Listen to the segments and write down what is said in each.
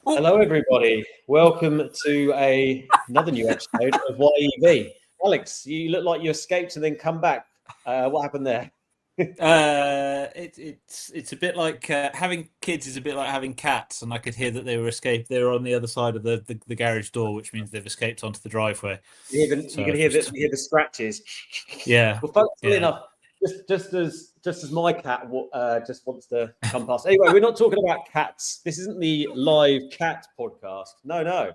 Hello, everybody. Welcome to another new episode of YEV. Alex, you look like you escaped and then come back. What happened there? It's a bit like having kids is a bit like having cats, and I could hear that they were escaped. They were on the other side of the garage door, which means they've escaped onto the driveway. You can hear the scratches. Yeah. Well, folks, enough. Just as my cat just wants to come past. Anyway, we're not talking about cats. This isn't the live cat podcast. No.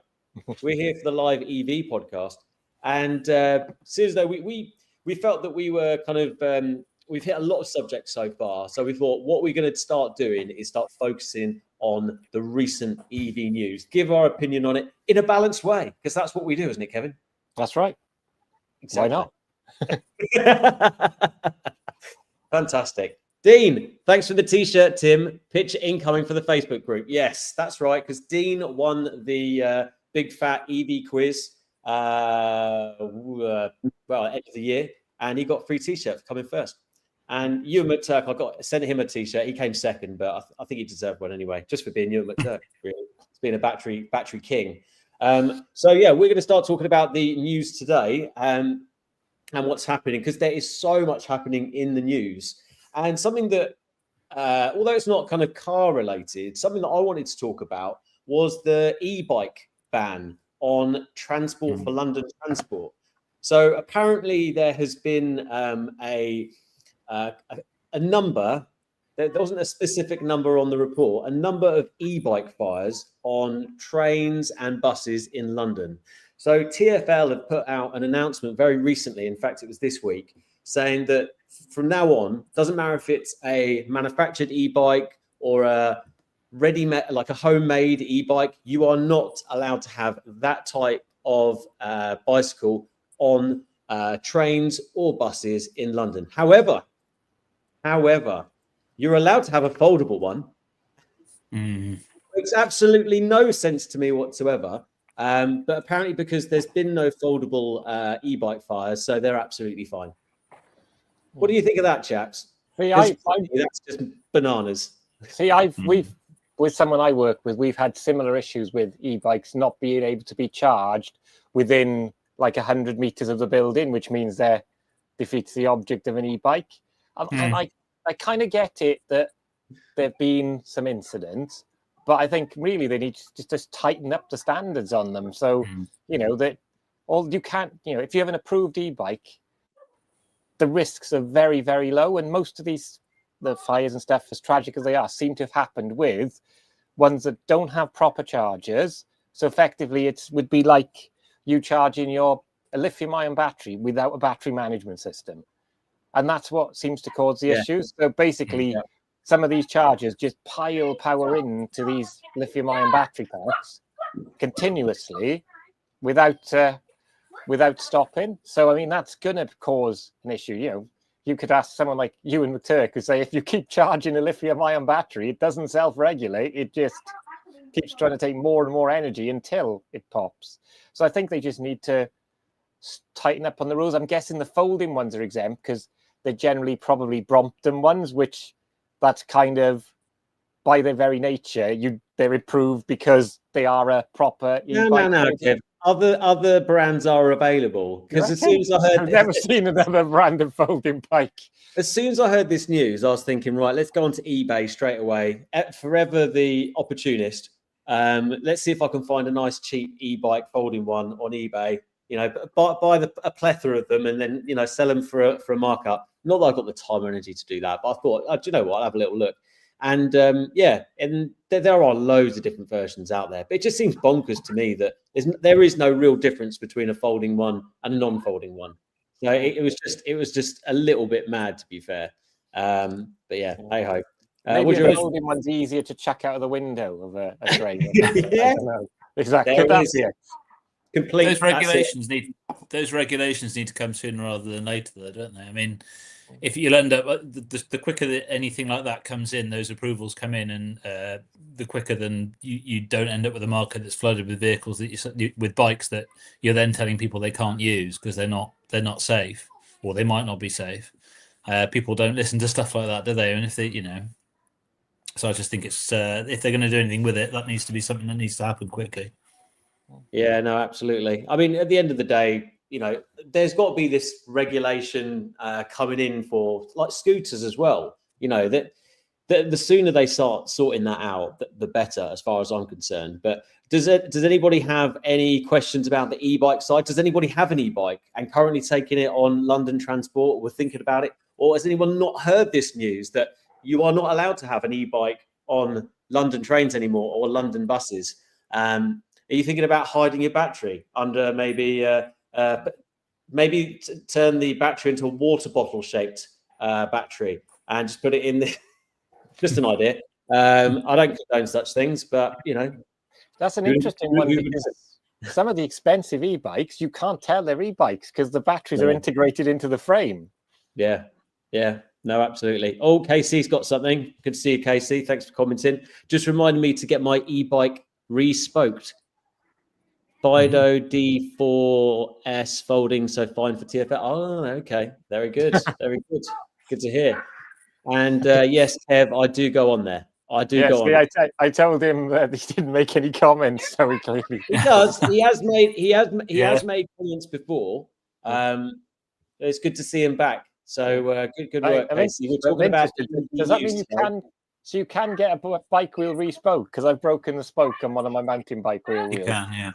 We're here for the live EV podcast. And seriously, we felt that we were kind of we've hit a lot of subjects so far. So we thought what we're going to start doing is start focusing on the recent EV news, give our opinion on it in a balanced way, because that's what we do, isn't it, Kevin? That's right. Exactly. Why not? Fantastic. Dean, thanks for the t-shirt, Tim. Picture incoming for the Facebook group. Yes, that's right, because Dean won the big fat EV quiz end of the year, and he got free t-shirts coming first. And Ewan McTurk, I sent him a t-shirt. He came second, but I think he deserved one anyway, just for being Ewan McTurk. Really, it's being a battery king. So yeah, we're going to start talking about the news today. And what's happening, because there is so much happening in the news, and something that, although it's not kind of car related, something that I wanted to talk about was the e-bike ban on transport for London transport. So apparently there has been a number. There wasn't a specific number on the report. A number of e-bike fires on trains and buses in London. So TfL have put out an announcement very recently, in fact, it was this week, saying that from now on, doesn't matter if it's a manufactured e-bike or a ready-made, like a homemade e-bike, you are not allowed to have that type of bicycle on trains or buses in London. However, you're allowed to have a foldable one. Makes absolutely no sense to me whatsoever. But apparently because there's been no foldable e-bike fires, so they're absolutely fine. What do you think of that, chaps? That's just bananas. See, with someone I work with, we've had similar issues with e-bikes not being able to be charged within like 100 meters of the building, which means that defeats the object of an e-bike. And I kind of get it that there've been some incidents, but I think really they need to just tighten up the standards on them. So, that you can't, if you have an approved e-bike, the risks are very, very low. And most of the fires and stuff, as tragic as they are, seem to have happened with ones that don't have proper chargers. So effectively, it would be like you charging a lithium-ion battery without a battery management system. And that's what seems to cause the issues. So basically, some of these chargers just pile power into these lithium-ion battery packs continuously without stopping. So, I mean, that's going to cause an issue. You could ask someone like Ewan McTurk who say, if you keep charging a lithium-ion battery, it doesn't self-regulate. It just keeps trying to take more and more energy until it pops. So I think they just need to tighten up on the rules. I'm guessing the folding ones are exempt because they're generally probably Brompton ones, which that's kind of by their very nature, they're approved because they are a proper e-bike. No, Kev. Other brands are available, because as soon as I heard, I've never seen another brand of folding bike. As soon as I heard this news, I was thinking, right, let's go onto eBay straight away. Forever the opportunist. Let's see if I can find a nice cheap e-bike folding one on eBay. Buy a plethora of them and then sell them for a markup. Not that I've got the time or energy to do that, but I thought, do you know what? I'll have a little look. And and there are loads of different versions out there. But it just seems bonkers to me that there is no real difference between a folding one and a non-folding one. It was just a little bit mad, to be fair. But yeah, hey ho. Maybe Would a you folding one's easier to chuck out of the window of a trailer. Yeah. I don't know. Exactly. There Could it that is. be it? Complete. Those that's it. regulations need to come sooner rather than later, though, don't they? I mean, if you'll end up the quicker that anything like that comes in, those approvals come in, and the quicker then you don't end up with a market that's flooded with vehicles that with bikes that you're then telling people they can't use because they're not safe, or they might not be safe. People don't listen to stuff like that, do they? And if they, so I just think it's if they're going to do anything with it, that needs to be something that needs to happen quickly. Yeah, no, absolutely. I mean, at the end of the day, there's got to be this regulation coming in for like scooters as well. That the sooner they start sorting that out, the better, as far as I'm concerned. But does anybody have any questions about the e-bike side? Does anybody have an e-bike and currently taking it on London transport? We're thinking about it, or has anyone not heard this news that you are not allowed to have an e-bike on London trains anymore or London buses? Are you thinking about hiding your battery under maybe turn the battery into a water bottle shaped battery and just put it in the just an idea. I don't condone such things, but That's an interesting one because some of the expensive e-bikes, you can't tell they're e-bikes because the batteries are integrated into the frame. Yeah. No, absolutely. Oh, Casey's got something. Good to see you, Casey. Thanks for commenting. Just reminded me to get my e-bike re-spoked. Fido D4S folding, so fine for TFL. Oh, okay. Very good. Very good. Good to hear. And yes, Kev, I do go on there. I do go on. I told him that he didn't make any comments, so he clearly he does. He has made comments before. It's good to see him back. So good work, Casey. We're talking about. Does that mean you can? So you can get a bike wheel re-spoke because I've broken the spoke on one of my mountain bike wheels. You can, yeah.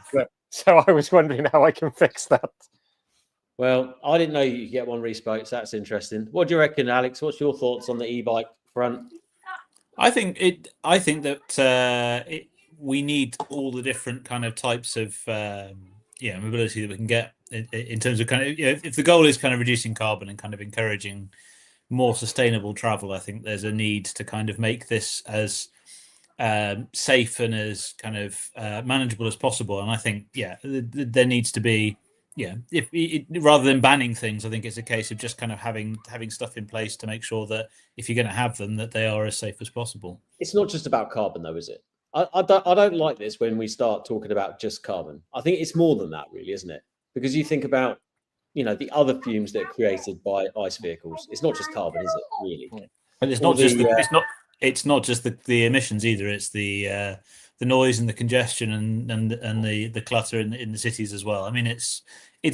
So I was wondering how I can fix that. Well, I didn't know you could get one re-spoke, so that's interesting. What do you reckon, Alex? What's your thoughts on the e-bike front? I think that we need all the different kind of types of mobility that we can get in terms of kind of if the goal is kind of reducing carbon and kind of encouraging more sustainable travel, I think there's a need to kind of make this as safe and as kind of manageable as possible. And I think there needs to be rather than banning things, I think it's a case of just kind of having stuff in place to make sure that if you're going to have them, that they are as safe as possible. It's not just about carbon, though, is it? I don't like this when we start talking about just carbon. I think it's more than that, really, isn't it? Because you think about the other fumes that are created by ICE vehicles. It's not just carbon, is it? Really? And it's not just the emissions either. It's the noise and the congestion and the clutter in the cities as well. I mean, it's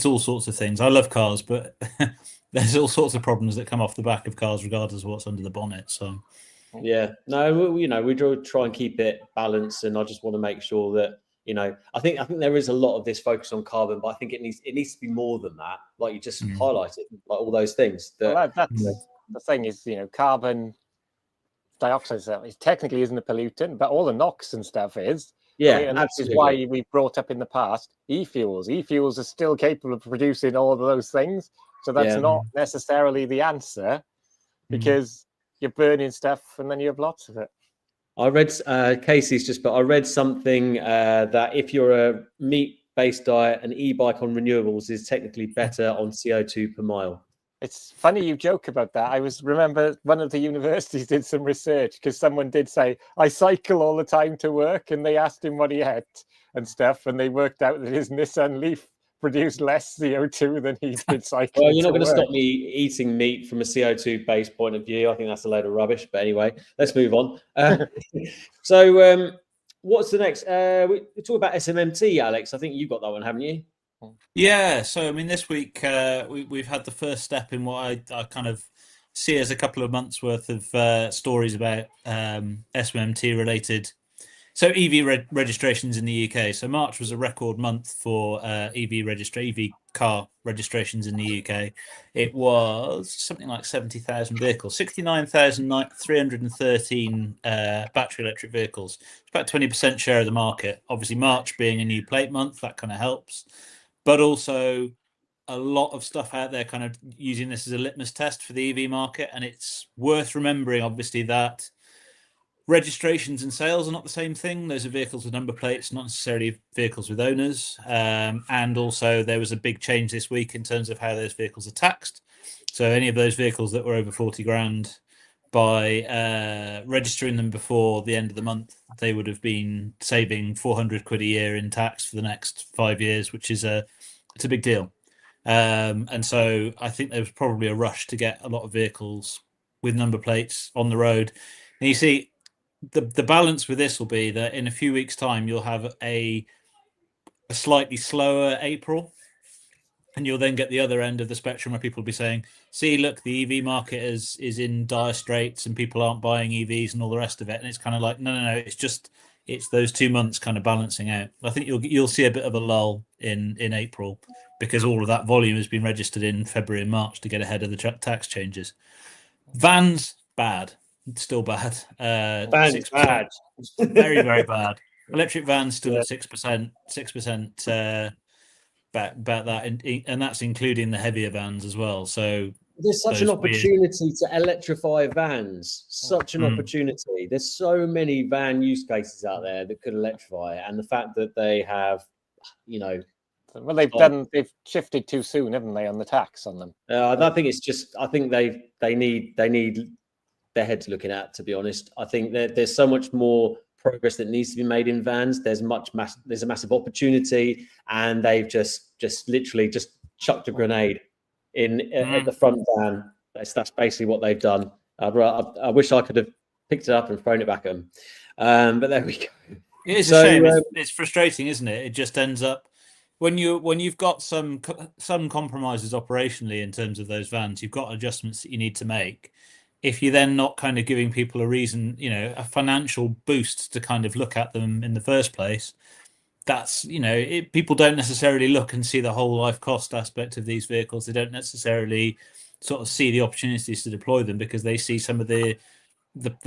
all sorts of things. I love cars, but there's all sorts of problems that come off the back of cars, regardless of what's under the bonnet. So, yeah, no, we try and keep it balanced, and I just want to make sure that I think there is a lot of this focus on carbon, but I think it needs to be more than that. Like you just highlighted, like all those things. That's the thing is, carbon dioxide technically isn't a pollutant, but all the NOx and stuff is. Yeah, and absolutely. This is why we brought up in the past e-fuels. E-fuels are still capable of producing all of those things, so that's not necessarily the answer because you're burning stuff and then you have lots of it. I read Casey's just, but I read something that if you're a meat-based diet, an e-bike on renewables is technically better on CO2 per mile. It's funny you joke about that. Remember one of the universities did some research because someone did say, I cycle all the time to work, and they asked him what he ate and stuff, and they worked out that his Nissan Leaf produced less CO2 than he did cycling. Well, you're not going to stop me eating meat from a CO2 based point of view. I think that's a load of rubbish. But anyway, let's move on. So what's the next? We talk about SMMT, Alex. I think you got that one, haven't you? Yeah. So, I mean, this week we've had the first step in what I kind of see as a couple of months worth of stories about SMMT related. So EV registrations in the UK. So March was a record month for EV car registrations in the UK. It was something like 70,000 vehicles, 69,313 battery electric vehicles. It's about 20% share of the market. Obviously, March being a new plate month, that kind of helps. But also a lot of stuff out there kind of using this as a litmus test for the EV market. And it's worth remembering, obviously, that Registrations and sales are not the same thing. Those are vehicles with number plates, not necessarily vehicles with owners. And also there was a big change this week in terms of how those vehicles are taxed. So any of those vehicles that were over 40 grand, by registering them before the end of the month, they would have been saving 400 quid a year in tax for the next 5 years, which is it's a big deal. And so I think there was probably a rush to get a lot of vehicles with number plates on the road. And you see, the balance with this will be that in a few weeks' time, you'll have a slightly slower April. And you'll then get the other end of the spectrum where people will be saying, see, look, the EV market is in dire straits and people aren't buying EVs and all the rest of it. And it's kind of like, no, it's those 2 months kind of balancing out. I think you'll see a bit of a lull in April because all of that volume has been registered in February and March to get ahead of the tax changes. Vans, bad. It's still bad. Vans 6%, bad. very, very bad. Electric vans still at 6%. About that, and that's including the heavier vans as well. So there's such an opportunity to electrify vans. Such an opportunity. There's so many van use cases out there that could electrify, and the fact that they have, well, they've shifted too soon, haven't they, on the tax on them? I think it's just. I think they need their heads looking at. To be honest, I think there's so much more progress that needs to be made in vans. There's a massive opportunity, and they've just literally chucked a grenade at the front van. That's basically what they've done. I wish I could have picked it up and thrown it back at them, but there we go. It is a shame. It's frustrating, isn't it? It just ends up when you've got some compromises operationally in terms of those vans. You've got adjustments that you need to make. If you're then not kind of giving people a reason, a financial boost to kind of look at them in the first place, that's, people don't necessarily look and see the whole life cost aspect of these vehicles. They don't necessarily sort of see the opportunities to deploy them because they see some of the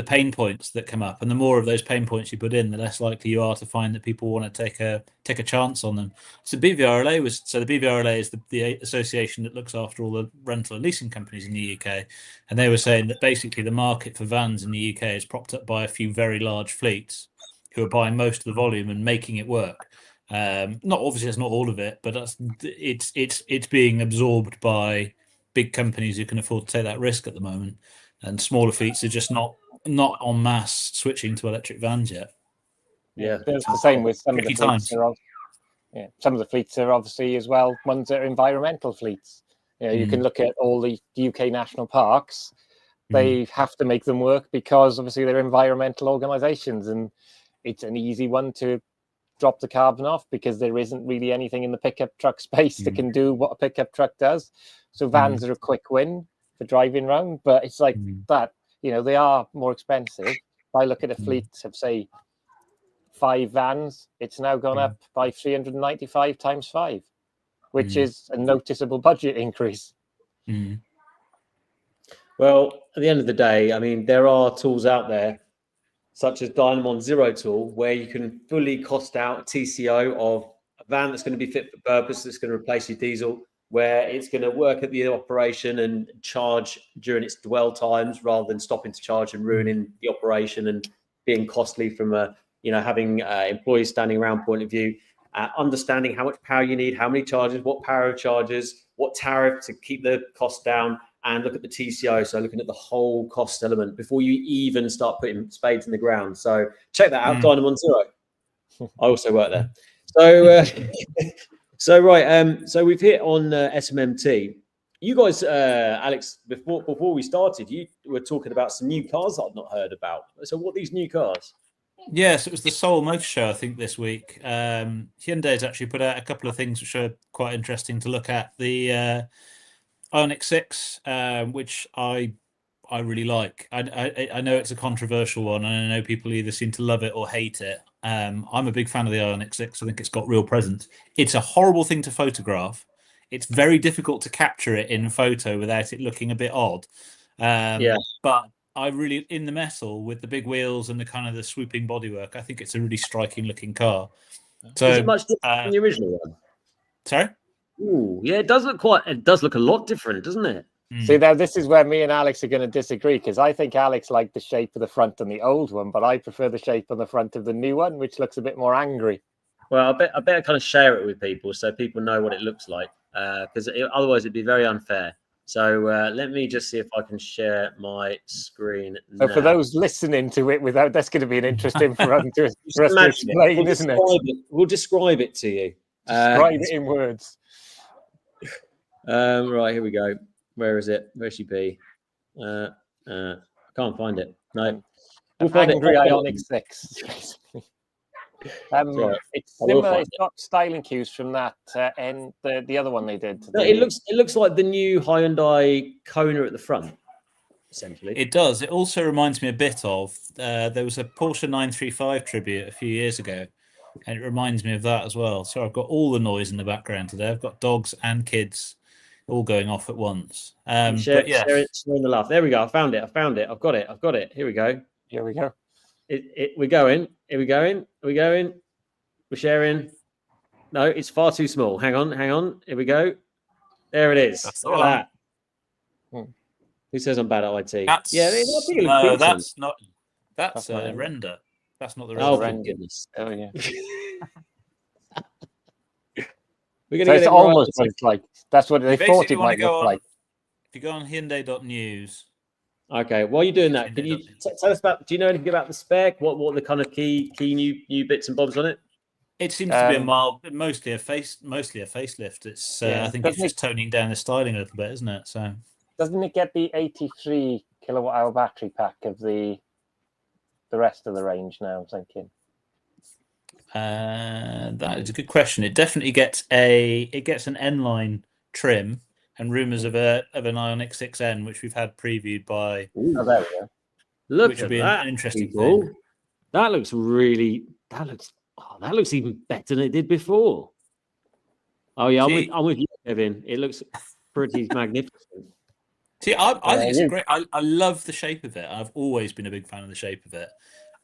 pain points that come up, and the more of those pain points you put in, the less likely you are to find that people want to take a chance on them. So the BVRLA is the association that looks after all the rental and leasing companies in the UK, and they were saying that basically the market for vans in the UK is propped up by a few very large fleets who are buying most of the volume and making it work. Not obviously that's not all of it, but it's being absorbed by big companies who can afford to take that risk at the moment. And smaller fleets are just not en masse switching to electric vans yet. Yeah, it's the same with some of the fleets. Some of the fleets are obviously as well ones that are environmental fleets. You can look at all the UK national parks. They have to make them work because obviously they're environmental organisations, and it's an easy one to drop the carbon off because there isn't really anything in the pickup truck space that can do what a pickup truck does. So vans are a quick win for driving around, but it's like that, they are more expensive. If I look at a fleet of say 5 vans, it's now gone up by 395 times 5, which is a noticeable budget increase. Well, at the end of the day, I mean, there are tools out there such as Dynamon Zero tool where you can fully cost out a TCO of a van that's going to be fit for purpose, that's going to replace your diesel, where it's going to work at the operation and charge during its dwell times rather than stopping to charge and ruining the operation and being costly from having employees standing around point of view. Understanding how much power you need, how many charges, what power of charges, what tariff to keep the cost down, and look at the TCO. So looking at the whole cost element before you even start putting spades in the ground. So check that out, Dynamon Zero. I also work there. So so we've hit on SMMT. You guys, Alex, before we started, you were talking about some new cars that I've not heard about. So what are these new cars? Yes, it was the Seoul Motor Show, I think, this week. Hyundai's actually put out a couple of things which are quite interesting to look at. The Ioniq 6, which I really like. I know it's a controversial one, and I know people either seem to love it or hate it. I'm a big fan of the Ioniq 6. I think it's got real presence. It's a horrible thing to photograph. It's very difficult to capture it in photo without it looking a bit odd. But I really, in the metal with the big wheels and the kind of the swooping bodywork, I think it's a really striking looking car. So, is it much different from the original one? Sorry? Ooh, yeah, it does look a lot different, doesn't it? See, now this is where me and Alex are going to disagree, because I think Alex liked the shape of the front on the old one, but I prefer the shape on the front of the new one, which looks a bit more angry. Well, I better kind of share it with people so people know what it looks like, because otherwise it'd be very unfair. So let me just see if I can share my screen now. So for those listening to it without, that's going to be an interesting for us to explain, isn't it? We'll describe it to you. Describe it in words. Right, here we go. Where is it? Where should be? I can't find it. No. We'll find Angry Ioniq 6. It's similar. It's got styling cues from that and the other one they did. No, it looks like the new Hyundai Kona at the front. Essentially, it does. It also reminds me a bit of there was a Porsche 935 tribute a few years ago, and it reminds me of that as well. So I've got all the noise in the background today. I've got dogs and kids all going off at once. Share the laugh. There we go. I found it. I've got it. Here we go. Here we go. We're going. Are we going? We're sharing. No, it's far too small. Hang on. Here we go. There it is. Look at that. Who says I'm bad at IT? That's not. That's a render. That's not the render. Oh, thank goodness. Oh, yeah. We're gonna so get it's it almost right. like that's what they thought it might look like. If you go on Hyundai.news. Okay, while you're doing that, can you tell us about? Do you know anything about the spec? What the kind of key new bits and bobs on it? It seems to be a mild, mostly a facelift. It's I think it's just toning down the styling a little bit, isn't it? So doesn't it get the 83 kilowatt-hour battery pack of the rest of the range now? I'm thinking. That is a good question. It definitely gets an N-line trim and rumours of an Ioniq 6N, which we've had previewed by. Oh, there we go. Look which at would be that, an interesting people. thing. That looks even better than it did before. Oh yeah, I'm with you, Kevin. It looks pretty magnificent. See, I think it's great. I love the shape of it. I've always been a big fan of the shape of it.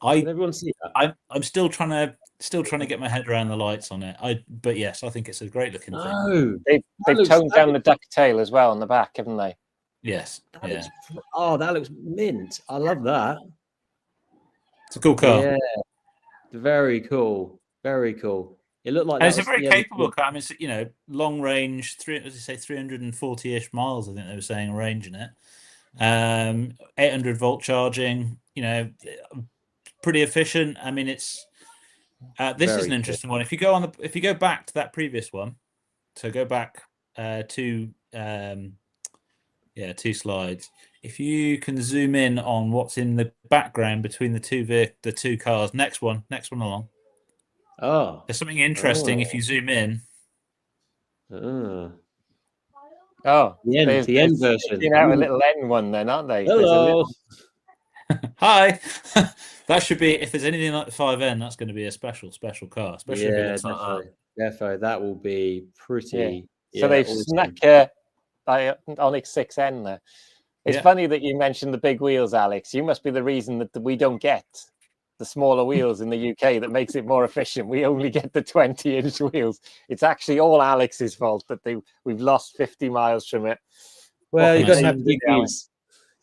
Can everyone see that? I'm still trying to get my head around the lights on it. But yes, I think it's a great looking thing. Oh, they've toned down the ducktail as well on the back, haven't they? Yes. That looks mint. I love that. It's a cool car. Yeah, very cool. Very cool. It looked like and it's a very capable car. I mean, it's, long range, 340-ish miles. I think they were saying range in it. 800 volt charging. Pretty efficient. I mean, it's this is an interesting one. If you go back to that previous one, so go back two slides. If you can zoom in on what's in the background between the two cars, next one along. Oh, there's something interesting if you zoom in. The end version. Out a little N one, then, aren't they? Hello. Hi. That should be, if there's anything like the 5N, that's going to be a special car. Especially if it looks like that. Defo, that will be pretty. Yeah. So they've snuck Ioniq 6N there. It's funny that you mentioned the big wheels, Alex. You must be the reason that we don't get the smaller wheels in the UK that makes it more efficient. We only get the 20-inch wheels. It's actually all Alex's fault that we've lost 50 miles from it. Well, you've got to have the big wheels.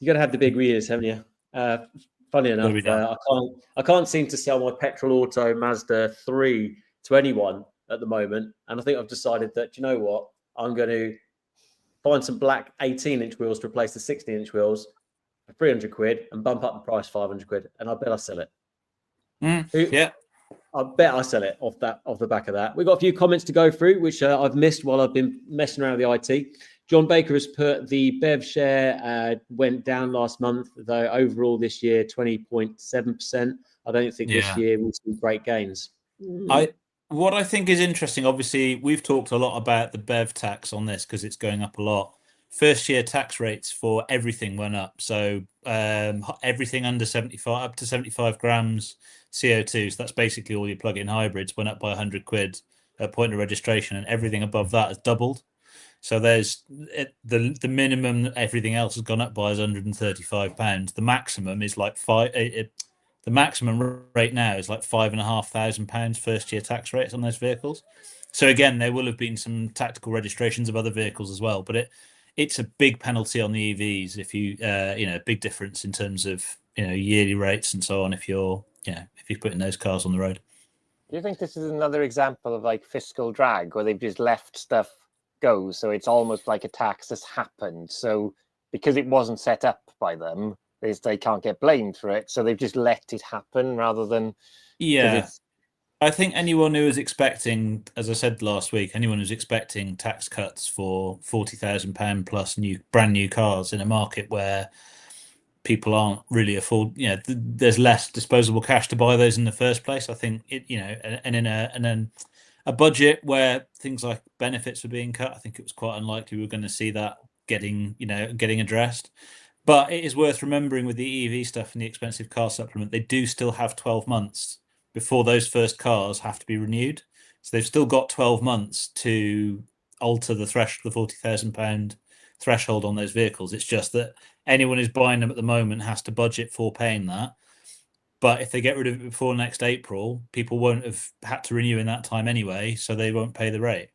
You got to have the big wheels, haven't you? Funny enough, I can't seem to sell my petrol auto Mazda 3 to anyone at the moment, and I think I've decided that, you know what, I'm going to find some black 18-inch wheels to replace the 16-inch wheels for 300 quid and bump up the price 500 quid, and I bet I sell it. I bet I sell it off the back of that. We've got a few comments to go through, which I've missed while I've been messing around with the IT. John Baker has put the BEV share went down last month, though overall this year 20.7%. I don't think this year we'll see great gains. What I think is interesting, obviously, we've talked a lot about the BEV tax on this because it's going up a lot. First year tax rates for everything went up. So everything under 75, up to 75 grams CO2. So that's basically all your plug-in hybrids went up by 100 quid at point of registration, and everything above that has doubled. So there's the minimum everything else has gone up by is £135. The maximum is like the maximum rate now is like £5,500 first year tax rates on those vehicles. So again, there will have been some tactical registrations of other vehicles as well, but it's a big penalty on the EVs if you big difference in terms of yearly rates and so on if you're putting those cars on the road. Do you think this is another example of like fiscal drag where they've just left stuff go? So it's almost like a tax has happened. So because it wasn't set up by them, they can't get blamed for it. So they've just let it happen rather than. Yeah. I think anyone who was expecting, as I said last week, anyone who's expecting tax cuts for £40,000 plus brand new cars in a market where people aren't really there's less disposable cash to buy those in the first place. I think and in a budget where things like benefits were being cut, I think it was quite unlikely we were going to see that getting addressed. But it is worth remembering with the EV stuff and the expensive car supplement, they do still have 12 months before those first cars have to be renewed. So they've still got 12 months to alter the threshold, the £40,000 threshold on those vehicles. It's just that anyone who's buying them at the moment has to budget for paying that. But if they get rid of it before next April, people won't have had to renew in that time anyway, so they won't pay the rate,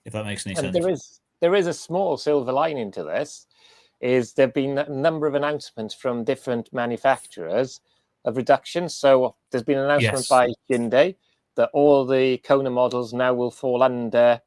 if that makes any sense. There is a small silver lining to this, is there have been a number of announcements from different manufacturers of reductions. So there's been an announcement by Hyundai that all the Kona models now will fall under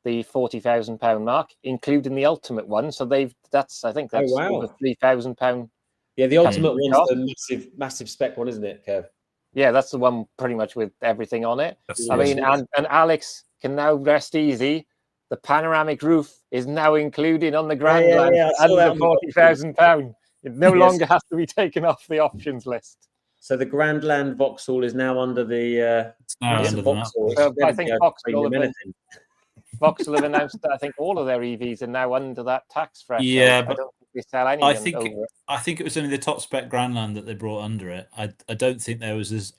the £40,000 mark, including the ultimate one. So I think that's over £3,000. Yeah, the ultimate one's the massive spec one, isn't it, Kev? Yeah, that's the one pretty much with everything on it. And Alex can now rest easy. The panoramic roof is now included on the Grandland under £40,000. It no longer has to be taken off the options list. So the Grandland Vauxhall is now under the. Vauxhall. So I think Vauxhall have announced that I think all of their EVs are now under that tax threshold. Yeah, but I don't think they sell any. I think it was only the top spec Grandland that they brought under it. I don't think there was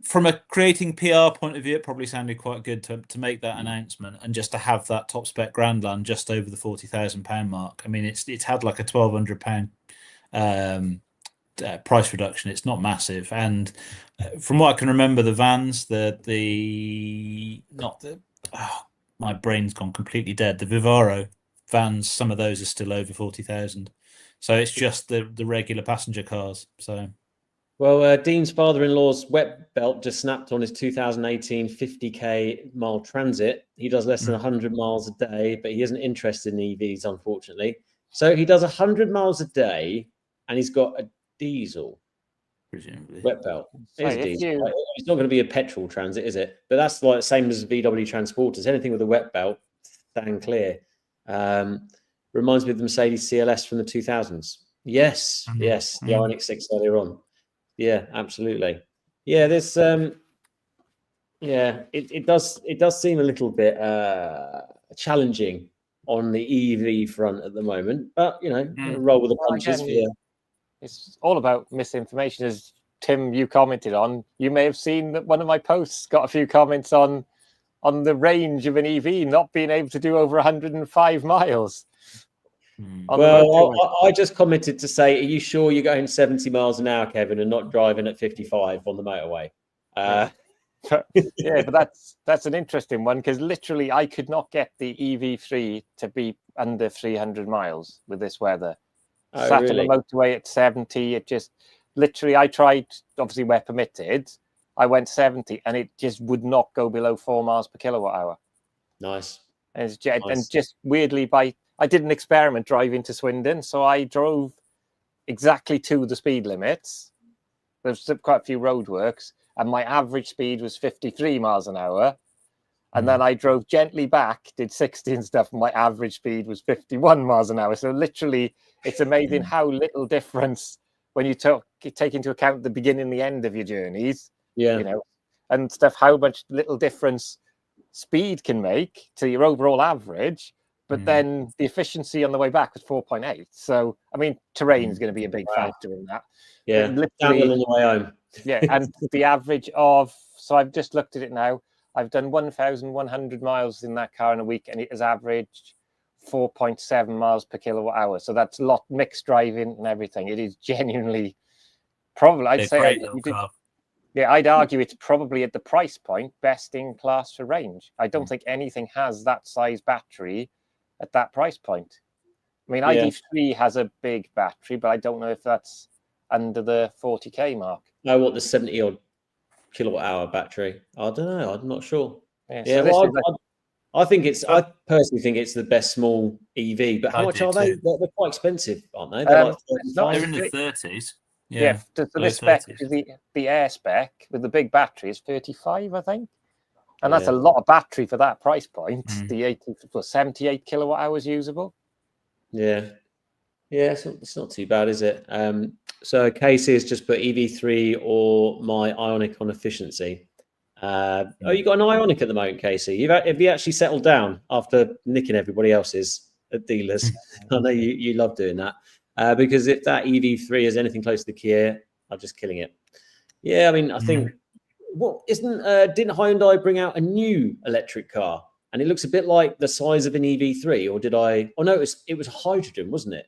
from a creating PR point of view, it probably sounded quite good to make that announcement and just to have that top spec Grandland just over the £40,000 mark. I mean, it's had like a £1,200 price reduction. It's not massive, and from what I can remember, the vans, my brain's gone completely dead. The Vivaro vans, some of those are still over 40,000. So it's just the regular passenger cars. So. Well, Dean's father-in-law's wet belt just snapped on his 2018 50k mile Transit. He does less than 100 miles a day, but he isn't interested in EVs, unfortunately. So he does 100 miles a day, and he's got a diesel. Presumably. Wet belt. It's not going to be a petrol Transit, is it? But that's like the same as VW Transporters. Anything with a wet belt, stand clear. Reminds me of the Mercedes CLS from the 2000s. Yes, the Ioniq 6 earlier on. Yeah, absolutely. Yeah, there's it does seem a little bit challenging on the EV front at the moment, but roll with the punches. It's all about misinformation, as Tim, you commented on. You may have seen that one of my posts got a few comments on the range of an EV not being able to do over 105 miles. Well, I just commented to say, are you sure you're going 70 miles an hour, Kevin, and not driving at 55 on the motorway? But that's an interesting one, because literally I could not get the EV3 to be under 300 miles with this weather. Sat on the motorway at 70. It just literally, I tried, obviously where permitted, I went 70 and it just would not go below 4 miles per kilowatt hour. Nice. And just weirdly, I did an experiment driving to Swindon, so I drove exactly to the speed limits. There's quite a few roadworks, and my average speed was 53 miles an hour. And then I drove gently back, did 60 and stuff, and my average speed was 51 miles an hour. So literally, it's amazing how little difference when you take into account the beginning and the end of your journeys, and stuff, how much little difference speed can make to your overall average. But then the efficiency on the way back was 4.8. So, I mean, terrain is going to be a big factor in that. Yeah, literally on the way home. Yeah, and the average of, so I've just looked at it now. I've done 1,100 miles in that car in a week, and it has averaged 4.7 miles per kilowatt hour. So that's a lot mixed driving and everything. It is genuinely probably, I'd say, I'd argue it's probably at the price point best in class for range. I don't think anything has that size battery at that price point. I mean, Yeah. ID3 has a big battery, but I don't know if that's under the 40k mark. No, what, the 70 odd kilowatt hour battery? I don't know. I'm not sure. Yeah, Yeah, so this well, is like, I think it's. I personally think it's the best small EV. But how I much do are they? too. They're quite expensive, aren't they? They're like not They're 35. in the great. 30s. yeah. So low the spec, 30s. the air spec with the big battery is 35, I think, and that's Yeah. a lot of battery for that price point. Mm. The 80 plus 78 kilowatt hours usable. Yeah, yeah. It's not too bad, is it? So Casey has just put EV3 or my Ioniq on efficiency. Oh, you got an Ioniq at the moment, Casey. Have you actually settled down after nicking everybody else's at dealers? I know you love doing that. Because if that EV3 is anything close to the Kia, I'm just killing it. Yeah, I mean, I think didn't Hyundai bring out a new electric car, and it looks a bit like the size of an EV3, or did I? Oh no, it was hydrogen, wasn't it?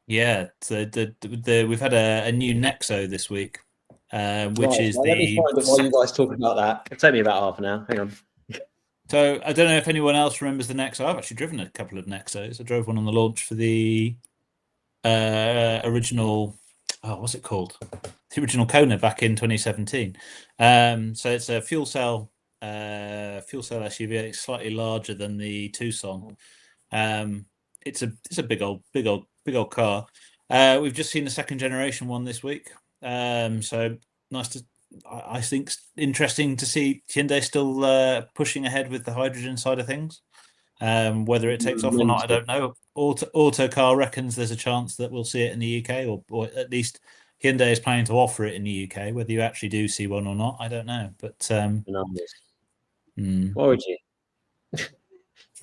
Yeah, so we've had a new Nexo this week, which is Let me the. find it while you guys talk about that. It'll take me about half an hour. Hang on. So I don't know if anyone else remembers the Nexo. I've actually driven a couple of Nexos. I drove one on the launch for the original. Oh, what's it called? The original Kona back in 2017. So it's a fuel cell SUV. It's slightly larger than the Tucson. It's a big old car. We've just seen the second generation one this week. So nice to. I think interesting to see Hyundai still pushing ahead with the hydrogen side of things. Whether it takes off or not, I don't know. Autocar reckons there's a chance that we'll see it in the UK, or at least Hyundai is planning to offer it in the UK. Whether you actually do see one or not, I don't know. But Why would you?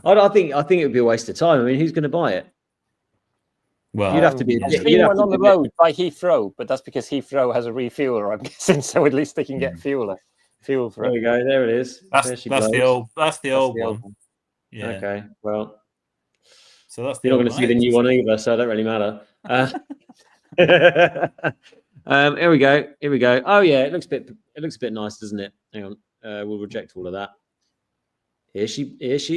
I think it would be a waste of time. I mean, who's going to buy it? well, You'd have to be. I've You'd seen have one to on the be- road by Heathrow, but that's because Heathrow has a refueler, I'm guessing. So at least they can get fuel for There we it. go. There it is. that's There she the blows. old that's the old the one. old one. Yeah. Okay. Well, So that's the you're not old going to see the new one either, so it don't really matter. Here we go. Here we go. Oh yeah, it looks a bit nice, doesn't it? Hang on. We'll reject all of that. Here she is.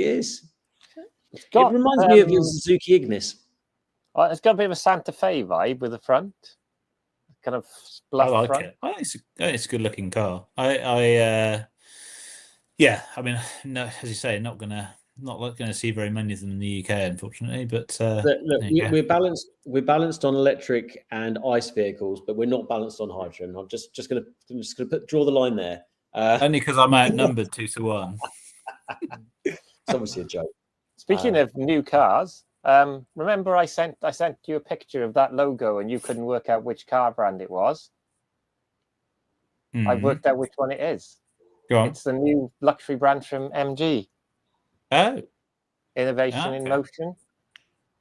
It's It got, reminds me of your Suzuki Ignis. it's got a bit of a Santa Fe vibe with the front, kind of I bluff like front. it. It's a good looking car. Yeah. I mean, no, as you say, not gonna see very many of them in the UK, unfortunately. But Look, there you go. we're balanced on electric and ICE vehicles, but we're not balanced on hydrogen. I'm just gonna draw the line there. Only because I'm outnumbered 2-1. It's obviously a joke. Speaking of new cars, remember I sent you a picture of that logo and you couldn't work out which car brand it was. I've worked out which one it is. Go on. It's the new luxury brand from MG. Oh, Innovation in okay. Motion.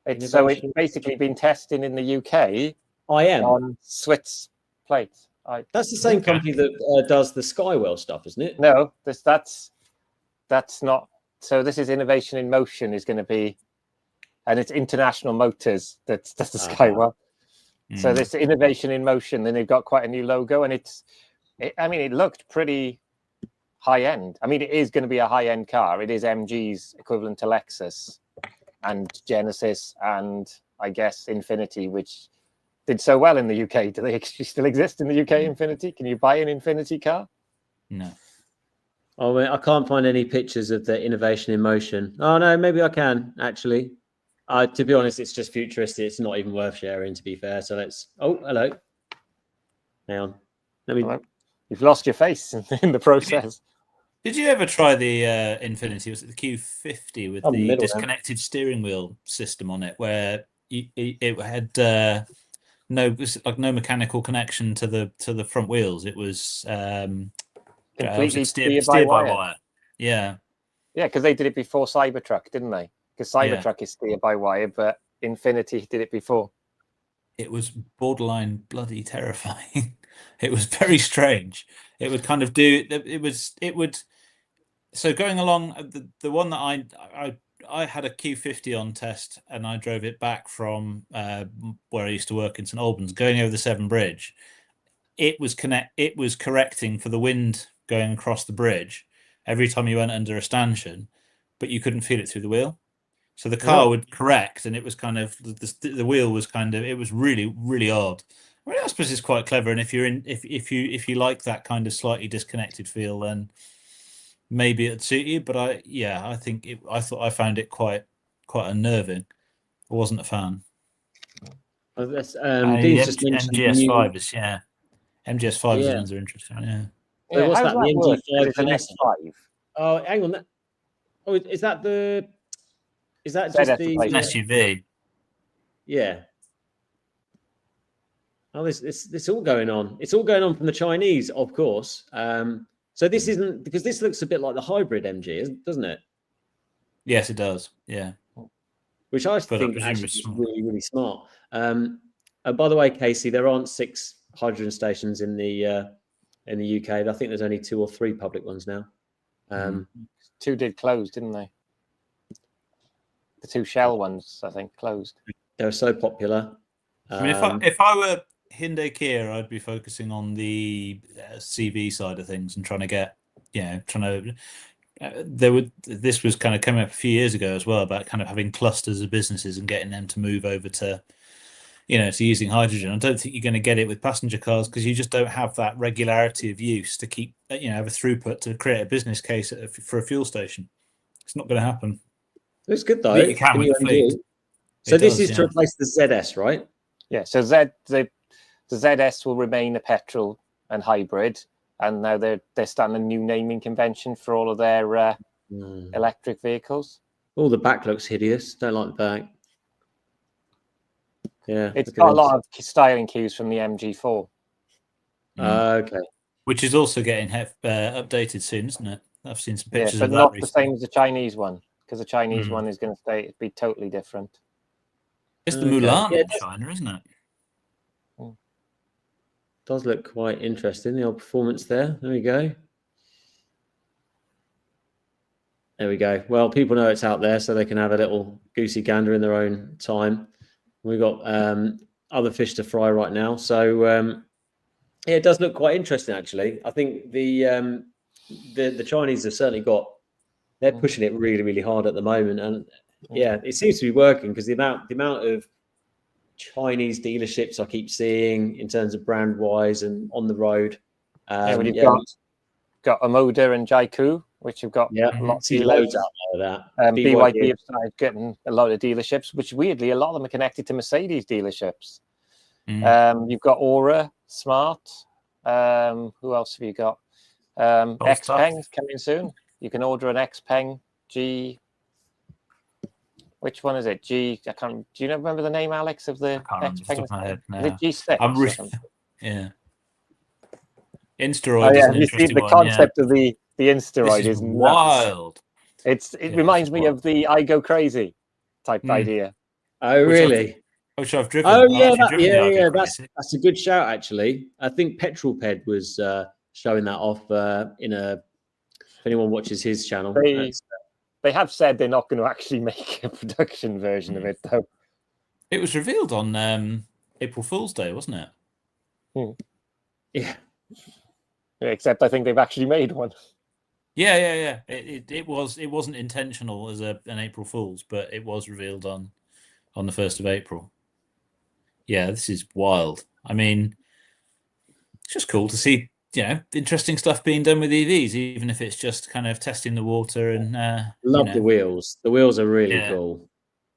It's basically been testing in the UK on Swiss plates. That's the same company that does the Skywell stuff, isn't it? No, that's not. So this is Innovation in Motion is going to be, and it's International Motors that's the Skywell. So this Innovation in Motion, then they've got quite a new logo, and it looked pretty high end. I mean, it is going to be a high end car. It is MG's equivalent to Lexus and Genesis and I guess Infiniti, which did so well in the UK. Do they actually still exist in the UK, Infiniti? Can you buy an Infiniti car? No. Oh, I can't find any pictures of the Innovation in Motion. Oh no, maybe I can actually. To be honest, it's just futuristic. It's not even worth sharing, to be fair. So let's. Oh, hello. Hang on. Hello. You've lost your face in the process. Did you ever try the Infiniti? Was it the Q50 with the disconnected steering wheel system on it, where it had no mechanical connection to the front wheels? It was completely steered by wire. Yeah, because they did it before Cybertruck, didn't they? Because Cybertruck is steered by wire, but Infiniti did it before. It was borderline bloody terrifying. It was very strange. It would kind of do. It would. So going along, the one that I had a Q50 on test, and I drove it back from where I used to work in St Albans, going over the Severn Bridge. It was correcting for the wind going across the bridge every time you went under a stanchion, but you couldn't feel it through the wheel. So the car would correct, and it was kind of the wheel was kind of, it was really, really odd. I mean, I suppose it's quite clever, and if you like that kind of slightly disconnected feel, then maybe it'd suit you. But I found it quite unnerving. I wasn't a fan. Oh, that's, The Dean's just mentioned MGS5 is MGS5 is the Yeah. ones that are interesting. Yeah. So what's how that? does The work? MG5 It's an Finesse? X5. Oh, hang on. Oh, is that just ZS the replacement. SUV. Yeah. Oh, this all going on. It's all going on from the Chinese, of course. So this isn't, because this looks a bit like the hybrid MG, doesn't it? Yes, it does. Yeah. Which I think actually is really, really smart. And by the way, Casey, there aren't 6 hydrogen stations in the UK. I think there's only 2 or 3 public ones now. 2 did close, didn't they? The 2 Shell ones, I think, closed. They were so popular. I mean, if I were Hyundai Kia, I'd be focusing on the CV side of things and trying to get, this was kind of coming up a few years ago as well, about kind of having clusters of businesses and getting them to move over to, to using hydrogen. I don't think you're going to get it with passenger cars, because you just don't have that regularity of use to keep, have a throughput to create a business case for a fuel station. It's not going to happen. It's good though. You can with the fleet. So this is to replace the ZS, right? Yeah. So the ZS will remain a petrol and hybrid, and now they're starting a new naming convention for all of their electric vehicles. Oh, the back looks hideous. Don't like the back. Yeah, it's got a lot of styling cues from the MG4. Okay. Which is also getting updated soon, isn't it? I've seen some pictures but of that not recently. the same as the Chinese one, because the Chinese one is going to be totally different. It's the Mulan in China, isn't it? Does look quite interesting, the old performance there. There we go. There we go. Well, people know it's out there, so they can have a little goosey gander in their own time. We've got other fish to fry right now. So, it does look quite interesting, actually. I think the Chinese have certainly they're pushing it really, really hard at the moment. And yeah, it seems to be working, because the amount of Chinese dealerships I keep seeing in terms of brand wise and on the road. You've got Omoda and Jaiku, which have got lots of loads out there of that. BYD have started getting a lot of dealerships, which weirdly a lot of them are connected to Mercedes dealerships. You've got Aura, Smart. Who else have you got? Xpeng coming soon. You can order an Xpeng G. Which one is it? G. I can't. Do you remember the name, Alex, of the Xpeng? Is it G6? Yeah. Insteroid is an interesting the concept of the Insteroid is wild. It reminds me of the I Go Crazy type idea. Oh, really? Which I've driven. Oh, yeah. That's a good shout, actually. I think Petrolped was showing that off if anyone watches his channel. They have said they're not going to actually make a production version of it, though. It was revealed on April Fool's Day, wasn't it? Yeah. Except I think they've actually made one. Yeah. It wasn't intentional as an April Fool's, but it was revealed on the 1st of April. Yeah, this is wild. I mean, it's just cool to see, interesting stuff being done with EVs, even if it's just kind of testing the water and love the wheels. The wheels are really cool.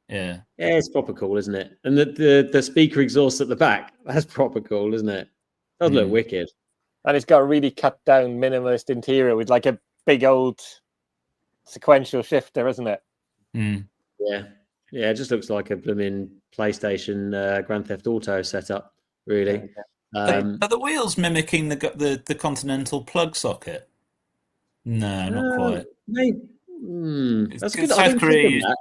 Yeah, it's proper cool, isn't it? And the speaker exhaust at the back, that's proper cool, isn't it? Does look wicked. And it's got a really cut down minimalist interior with like a big old sequential shifter, isn't it? Yeah, it just looks like a blooming PlayStation Grand Theft Auto setup, really. Are the wheels mimicking the Continental plug socket? No, not quite. That's good.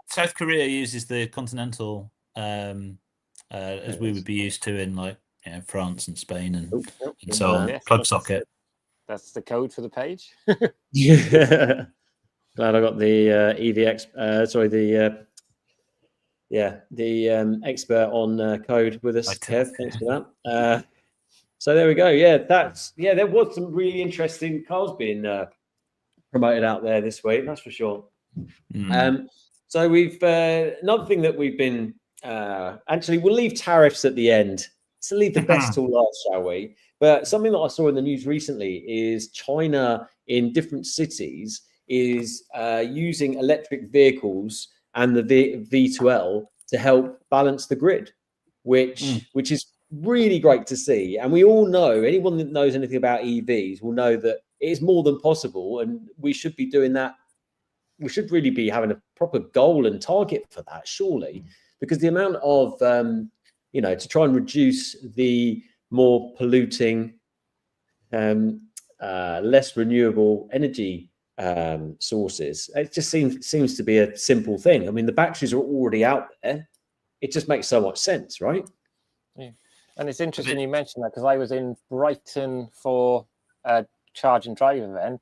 South Korea uses the Continental as we would be used to in like France and Spain and so on. Yes, plug socket. That's the code for the page. Yeah. Glad I got the the expert on code with us, Kev. Thanks for that. So there we go. Yeah, there was some really interesting cars being promoted out there this week. That's for sure. So we've another thing that we've been actually we'll leave tariffs at the end. So leave the best till last, shall we? But something that I saw in the news recently is China in different cities is using electric vehicles and the V2L to help balance the grid, which is really great to see. And we all know, anyone that knows anything about EVs will know that it is more than possible, and we should be doing that. We should really be having a proper goal and target for that, surely, because the amount of to try and reduce the more polluting, less renewable energy sources, it just seems to be a simple thing. I mean, the batteries are already out there. It just makes so much sense, right? Yeah. And it's interesting you mentioned that, because I was in Brighton for a charge and drive event,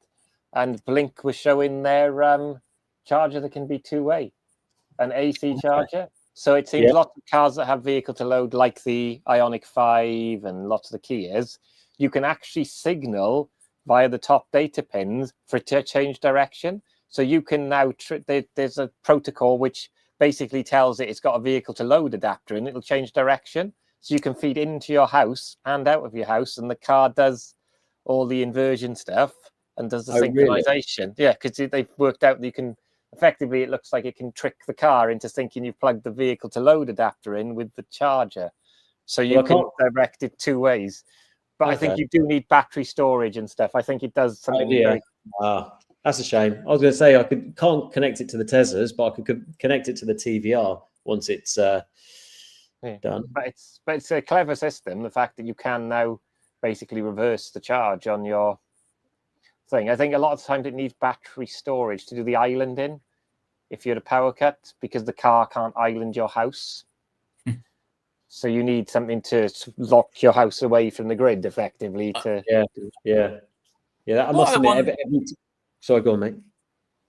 and Blink was showing their charger that can be two-way, an AC charger. So it seems lots of cars that have vehicle to load, like the Ioniq 5 and lots of the Kias, you can actually signal via the top data pins for it to change direction. So you can now, there's a protocol which basically tells it it's got a vehicle to load adapter, and it'll change direction. So you can feed into your house and out of your house, and the car does all the inversion stuff and does the synchronization. Really? Yeah, because they've worked out that you can, effectively, it looks like it can trick the car into thinking you've plugged the vehicle to load adapter in with the charger. So you can direct it two ways. But I think you do need battery storage and stuff. I think it does something very... That's a shame. I was going to say can't connect it to the Teslas, but I could connect it to the TVR once it's done. But it's a clever system, the fact that you can now basically reverse the charge on your thing. I think a lot of times it needs battery storage to do the islanding if you had a power cut, because the car can't island your house. So you need something to lock your house away from the grid, effectively. I must admit, sorry, go on, mate.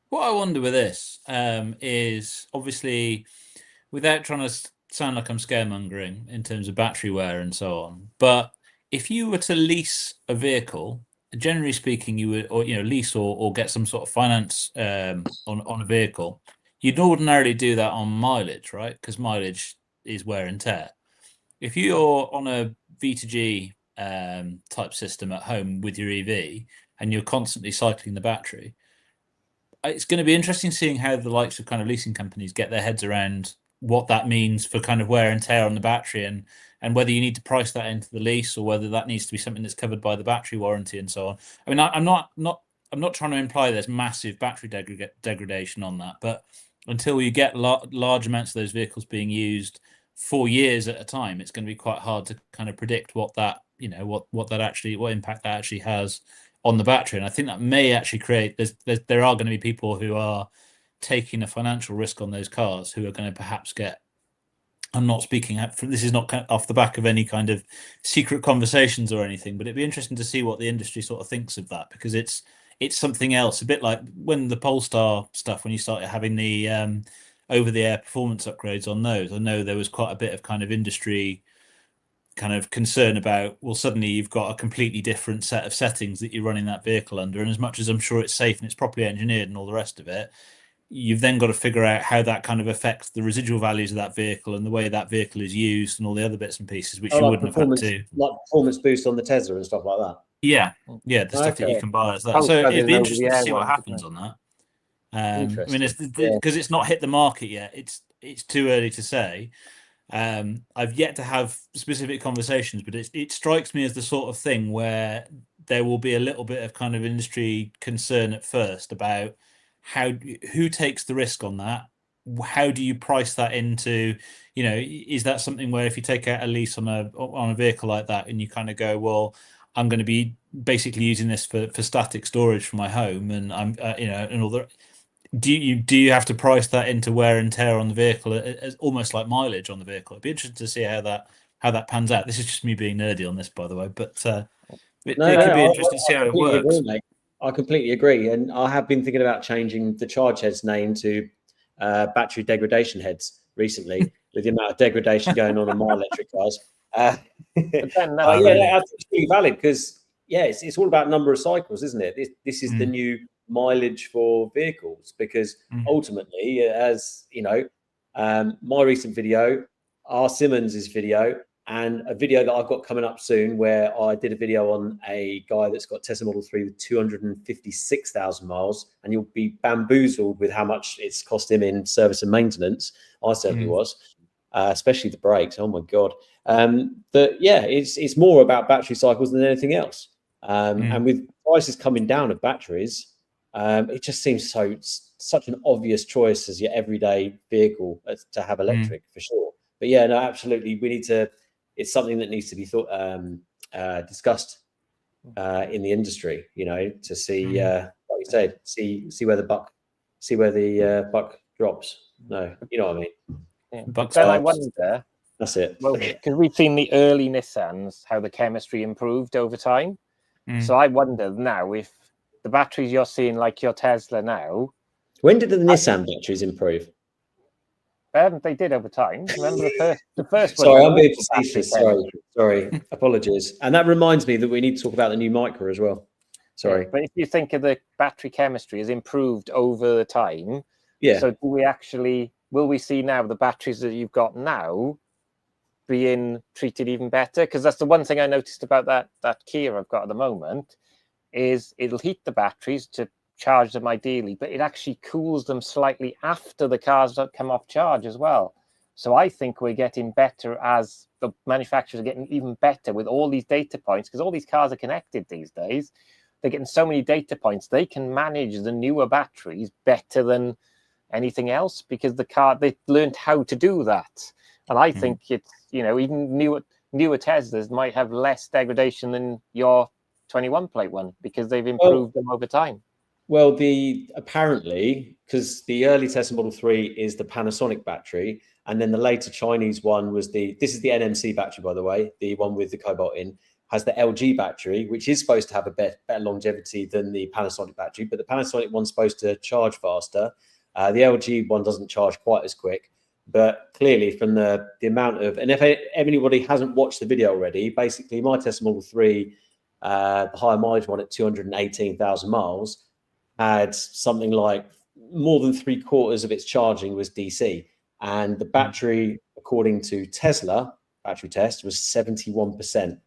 What I wonder with this is, obviously, without trying to sound like I'm scaremongering in terms of battery wear and so on, but if you were to lease a vehicle, generally speaking, you would, or lease or get some sort of finance on a vehicle, you'd ordinarily do that on mileage, right? Because mileage is wear and tear. If you're on a V2G type system at home with your EV and you're constantly cycling the battery, it's going to be interesting seeing how the likes of kind of leasing companies get their heads around what that means for kind of wear and tear on the battery, and whether you need to price that into the lease or whether that needs to be something that's covered by the battery warranty and so on. I mean, I'm not trying to imply there's massive battery degradation on that, but until you get large amounts of those vehicles being used for years at a time, it's going to be quite hard to kind of predict what that, what impact that actually has on the battery. And I think that may actually create, there are going to be people who are taking a financial risk on those cars who are going to perhaps get, I'm not speaking this is not off the back of any kind of secret conversations or anything, but it'd be interesting to see what the industry sort of thinks of that, because it's something else, a bit like when the Polestar stuff, when you started having the over-the-air performance upgrades on those. I know there was quite a bit of kind of industry kind of concern about, well, suddenly you've got a completely different set of settings that you're running that vehicle under, and as much as I'm sure it's safe and it's properly engineered and all the rest of it, you've then got to figure out how that kind of affects the residual values of that vehicle and the way that vehicle is used and all the other bits and pieces, which you wouldn't have had to. Like performance boost on the Tesla and stuff like that. Yeah, the stuff that you can buy as that. So it'd be interesting to see what happens on that. I mean, because it's not hit the market yet. It's too early to say. I've yet to have specific conversations, but it strikes me as the sort of thing where there will be a little bit of kind of industry concern at first about who takes the risk on that. How do you price that into, is that something where if you take out a lease on a vehicle like that and you kind of go, well, I'm going to be basically using this for static storage for my home, and I'm and all the, do you have to price that into wear and tear on the vehicle as almost like mileage on the vehicle? It'd be interesting to see how that pans out. This is just me being nerdy on this, by the way, but it could be interesting to see how it works. I completely agree, and I have been thinking about changing the Chargeheads name to battery degradation heads recently, with the amount of degradation going on my electric cars. That's really valid, because it's all about number of cycles, isn't it? This is the new mileage for vehicles, because ultimately, as you know, my recent video, R. Simmons' video, and a video that I've got coming up soon where I did a video on a guy that's got Tesla Model 3 with 256,000 miles, and you'll be bamboozled with how much it's cost him in service and maintenance. I certainly was, especially the brakes. Oh my God. But yeah, it's more about battery cycles than anything else. And with prices coming down of batteries, it just seems such an obvious choice as your everyday vehicle to have electric for sure. But yeah, no, absolutely. It's something that needs to be discussed in the industry, you know, to see, like you said, see where the buck drops. No, you know what I mean? Yeah. But then I wonder. That's it. Well, because we've seen the early Nissans, how the chemistry improved over time. So I wonder now if the batteries you're seeing, like your Tesla now. When did the Nissan batteries improve? They did over time. Remember the first one? Sorry, I'm being facetious. Sorry. Apologies. And that reminds me that we need to talk about the new Micra as well. Sorry. Yeah, but if you think of the battery chemistry has improved over the time, so will we see now the batteries that you've got now being treated even better? Because that's the one thing I noticed about that Kia I've got at the moment, is it'll heat the batteries to charge them ideally, but it actually cools them slightly after the cars don't come off charge as well. So I think we're getting better as the manufacturers are getting even better with all these data points, because all these cars are connected these days. They're getting so many data points. They can manage the newer batteries better than anything else, because they learned how to do that. And I think it's, you know, even newer Teslas might have less degradation than your 21 plate one, because they've improved them over time. Well, apparently, because the early Tesla Model 3 is the Panasonic battery, and then the later Chinese one was this is the NMC battery, by the way, the one with the cobalt in, has the LG battery, which is supposed to have a better longevity than the Panasonic battery, but the Panasonic one's supposed to charge faster. The LG one doesn't charge quite as quick, but clearly from the amount of, and if anybody hasn't watched the video already, basically my Tesla Model 3, the higher mileage one at 218,000 miles, had something like more than 3/4 of its charging was DC. And the battery, according to Tesla battery test, was 71%.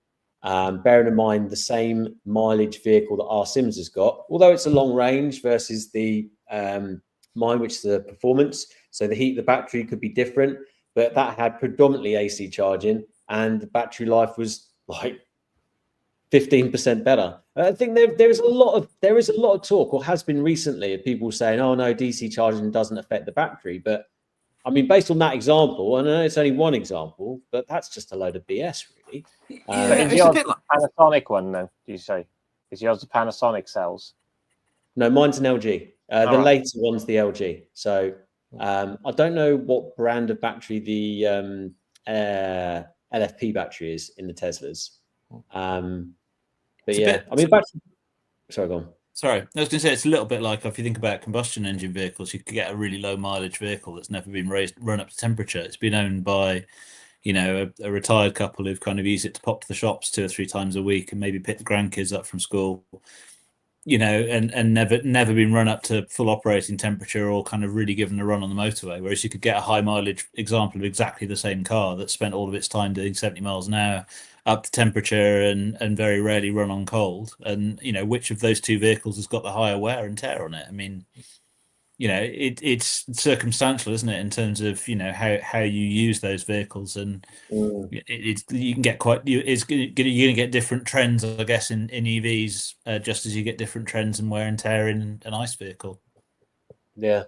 Bearing in mind the same mileage vehicle that R. Simmons has got, although it's a long range versus the mine, which is the performance. So the heat of the battery could be different, but that had predominantly AC charging, and the battery life was like 15% better. I think there is a lot of talk, or has been recently, of people saying, "Oh no, DC charging doesn't affect the battery." But I mean, based on that example, and I know it's only one example, but that's just a load of BS, really. Is yours a Panasonic one, though? Do you say is yours the Panasonic cells? No, mine's an LG. The later one's the LG. So I don't know what brand of battery the LFP battery is in the Teslas. But yeah, I mean, sorry, go on. Sorry, I was going to say it's a little bit like if you think about combustion engine vehicles, you could get a really low mileage vehicle that's never been run up to temperature. It's been owned by, you know, a retired couple who've kind of used it to pop to the shops 2 or 3 times a week and maybe pick the grandkids up from school, you know, and never been run up to full operating temperature or kind of really given a run on the motorway. Whereas you could get a high mileage example of exactly the same car that spent all of its time doing 70 miles an hour up to temperature and very rarely run on cold. And, you know, which of those two vehicles has got the higher wear and tear on it? I mean, you know, it's circumstantial, isn't it, in terms of, you know, how you use those vehicles, and you can get you're going to get different trends, I guess, in EVs, just as you get different trends in wear and tear in an ICE vehicle. Yeah.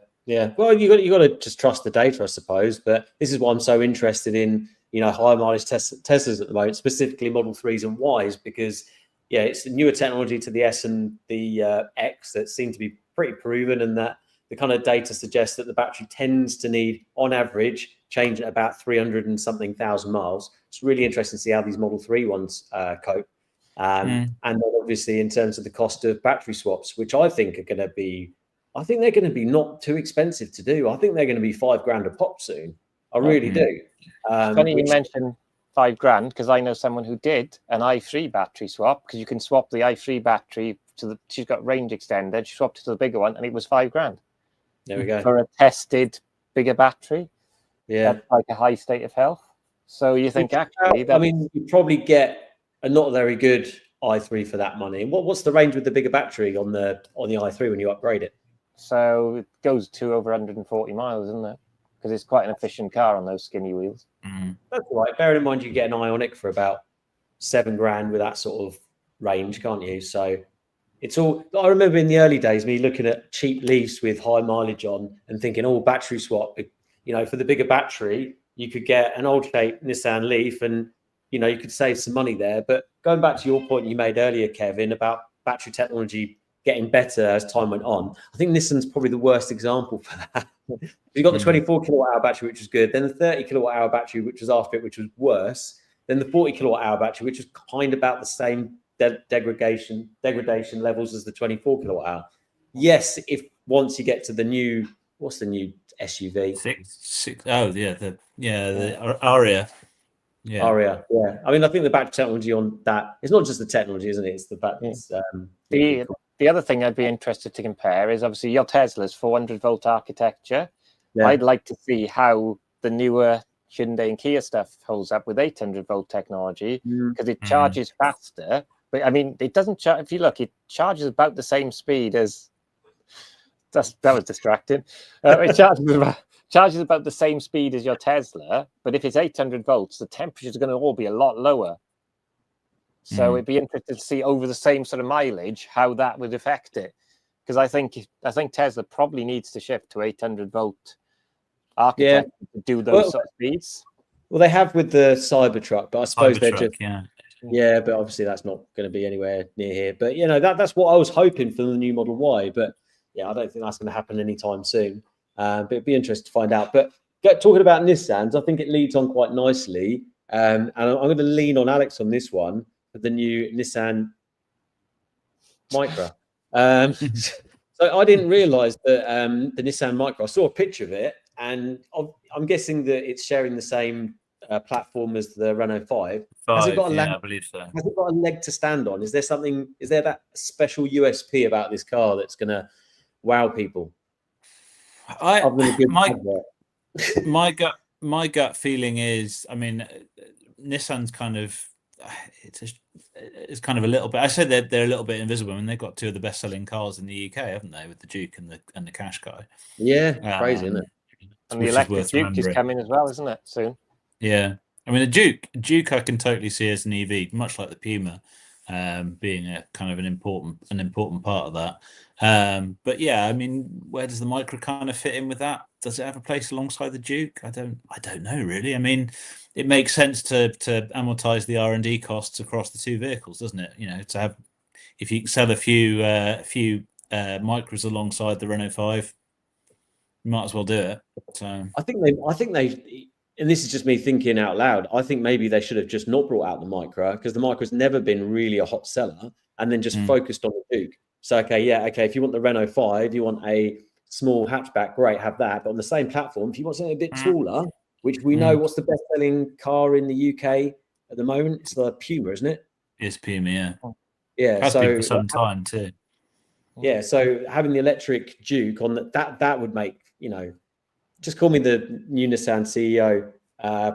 Well, you got to just trust the data, I suppose. But this is why I'm so interested in, you know, high mileage Teslas at the moment, specifically Model 3s and Ys, because yeah, it's a newer technology to the S and the X that seem to be pretty proven, and that the kind of data suggests that the battery tends to need, on average, change at about 300 and something thousand miles. It's really interesting to see how these Model 3 ones cope. And then obviously in terms of the cost of battery swaps, which I think are going to be, I think they're going to be not too expensive to do. I think they're going to be $5,000 a pop soon. I really do. Funny you mentioned £5,000 because I know someone who did an i3 battery swap, because you can swap the i3 battery to the. She's got range extended. She swapped it to the bigger one, and it was £5,000 There we go. for a tested bigger battery. Yeah. That's like a high state of health. So you think actually that, I mean, you probably get a not very good i3 for that money. And what's the range with the bigger battery on the i3 when you upgrade it? so it goes to over 140 miles, isn't it? Because it's quite an efficient car on those skinny wheels. That's all right. Bearing in mind, you get an Ioniq for about £7,000 with that sort of range, can't you? So it's all. I remember in the early days, me looking at cheap Leafs with high mileage on and thinking, oh, battery swap. You know, for the bigger battery, you could get an old shape Nissan Leaf, and you know you could save some money there. But going back to your point you made earlier, Kevin, about battery technology getting better as time went on, I think Nissan's probably the worst example for that. You got the 24 kilowatt hour battery, which was good, then the 30 kilowatt hour battery, which was after it, which was worse, then the 40 kilowatt hour battery, which was kind of about the same degradation levels as the 24 kilowatt hour. Yes, if once you get to the new, what's the new SUV? The Aria. Yeah. Aria, yeah. I mean, I think the battery technology on that, it's not just the technology, isn't it? It's the fact it's the other thing I'd be interested to compare is obviously your Tesla's 400-volt architecture. Yeah. I'd like to see how the newer Hyundai and Kia stuff holds up with 800-volt technology, because it charges faster. But I mean, it doesn't charge. If you look, it charges about the same speed as. That was distracting. It charges about the same speed as your Tesla, but if it's 800 volts, the temperatures are going to all be a lot lower. So it'd be interesting to see over the same sort of mileage how that would affect it, because I think Tesla probably needs to shift to 800-volt architecture to do those sort of speeds. Well, they have with the Cybertruck, but I suppose they're just yeah, but obviously that's not going to be anywhere near here. But you know that's what I was hoping for the new Model Y, but yeah, I don't think that's going to happen anytime soon. But it'd be interesting to find out. But talking about Nissans, I think it leads on quite nicely. And I'm going to lean on Alex on this one for the new Nissan Micra. So I didn't realise that the Nissan Micra, I saw a picture of it, and I'm guessing that it's sharing the same platform as the Renault 5. Has it got a leg? I believe so. Has it got a leg to stand on? Is there that special USP about this car that's going to wow people? My gut feeling is, I mean, Nissan's kind of it's kind of a little bit. I said they're a little bit invisible. I mean, they've got two of the best-selling cars in the UK, haven't they, with the Duke and the Qashqai? Yeah, crazy, isn't it? And the electric Duke is coming as well, isn't it? Soon. Yeah, I mean, the Duke I can totally see as an EV, much like the Puma, being a kind of an important part of that. But yeah, I mean, where does the Micra kind of fit in with that? Does it have a place alongside the Duke? I don't know really. I mean, it makes sense to amortize the R&D costs across the two vehicles, doesn't it? You know, to have, if you sell a few Micras alongside the Renault 5, you might as well do it. So I think they. And this is just me thinking out loud. I think maybe they should have just not brought out the Micra, because the Micra's never been really a hot seller, and then just focused on the Duke. So, okay, if you want the Renault 5, you want a small hatchback, great, have that. But on the same platform, if you want something a bit taller, which we know what's the best-selling car in the UK at the moment, it's the Puma, isn't it? It's Puma, yeah. Yeah, has been for some time too. Yeah, so having the electric Duke on that would make, you know, just call me the new Nissan CEO,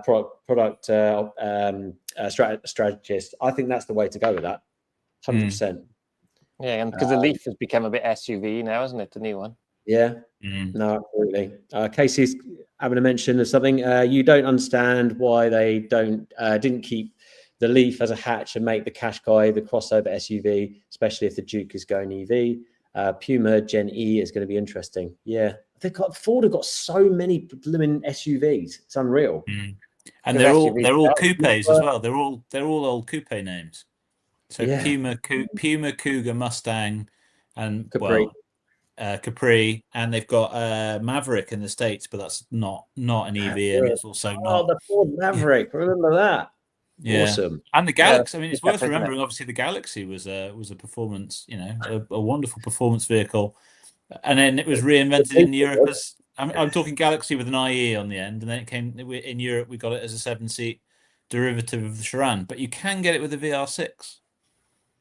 product strategist. I think that's the way to go with that, 100%. Yeah, and because the Leaf has become a bit SUV now, isn't it? The new one. Yeah, no, absolutely. Casey's having a mention of something. You don't understand why they didn't keep the Leaf as a hatch and make the Qashqai the crossover SUV, especially if the Duke is going EV. Puma Gen E is going to be interesting. Yeah. Ford have got so many blooming SUVs. It's unreal. And they're all coupes as well. They're all old coupe names. So Puma, Cougar, Mustang, and Capri. Capri, and they've got Maverick in the States, but that's not an EV, and it's also not. The Ford Maverick. Remember that? Yeah. Awesome. And the Galaxy. I mean, it's worth remembering. Obviously, the Galaxy was a performance, you know, a wonderful performance vehicle. And then it was reinvented in Europe as I'm talking Galaxy with an IE on the end, and then it came in Europe. We got it as a 7-seat derivative of the Chiron, but you can get it with the VR6.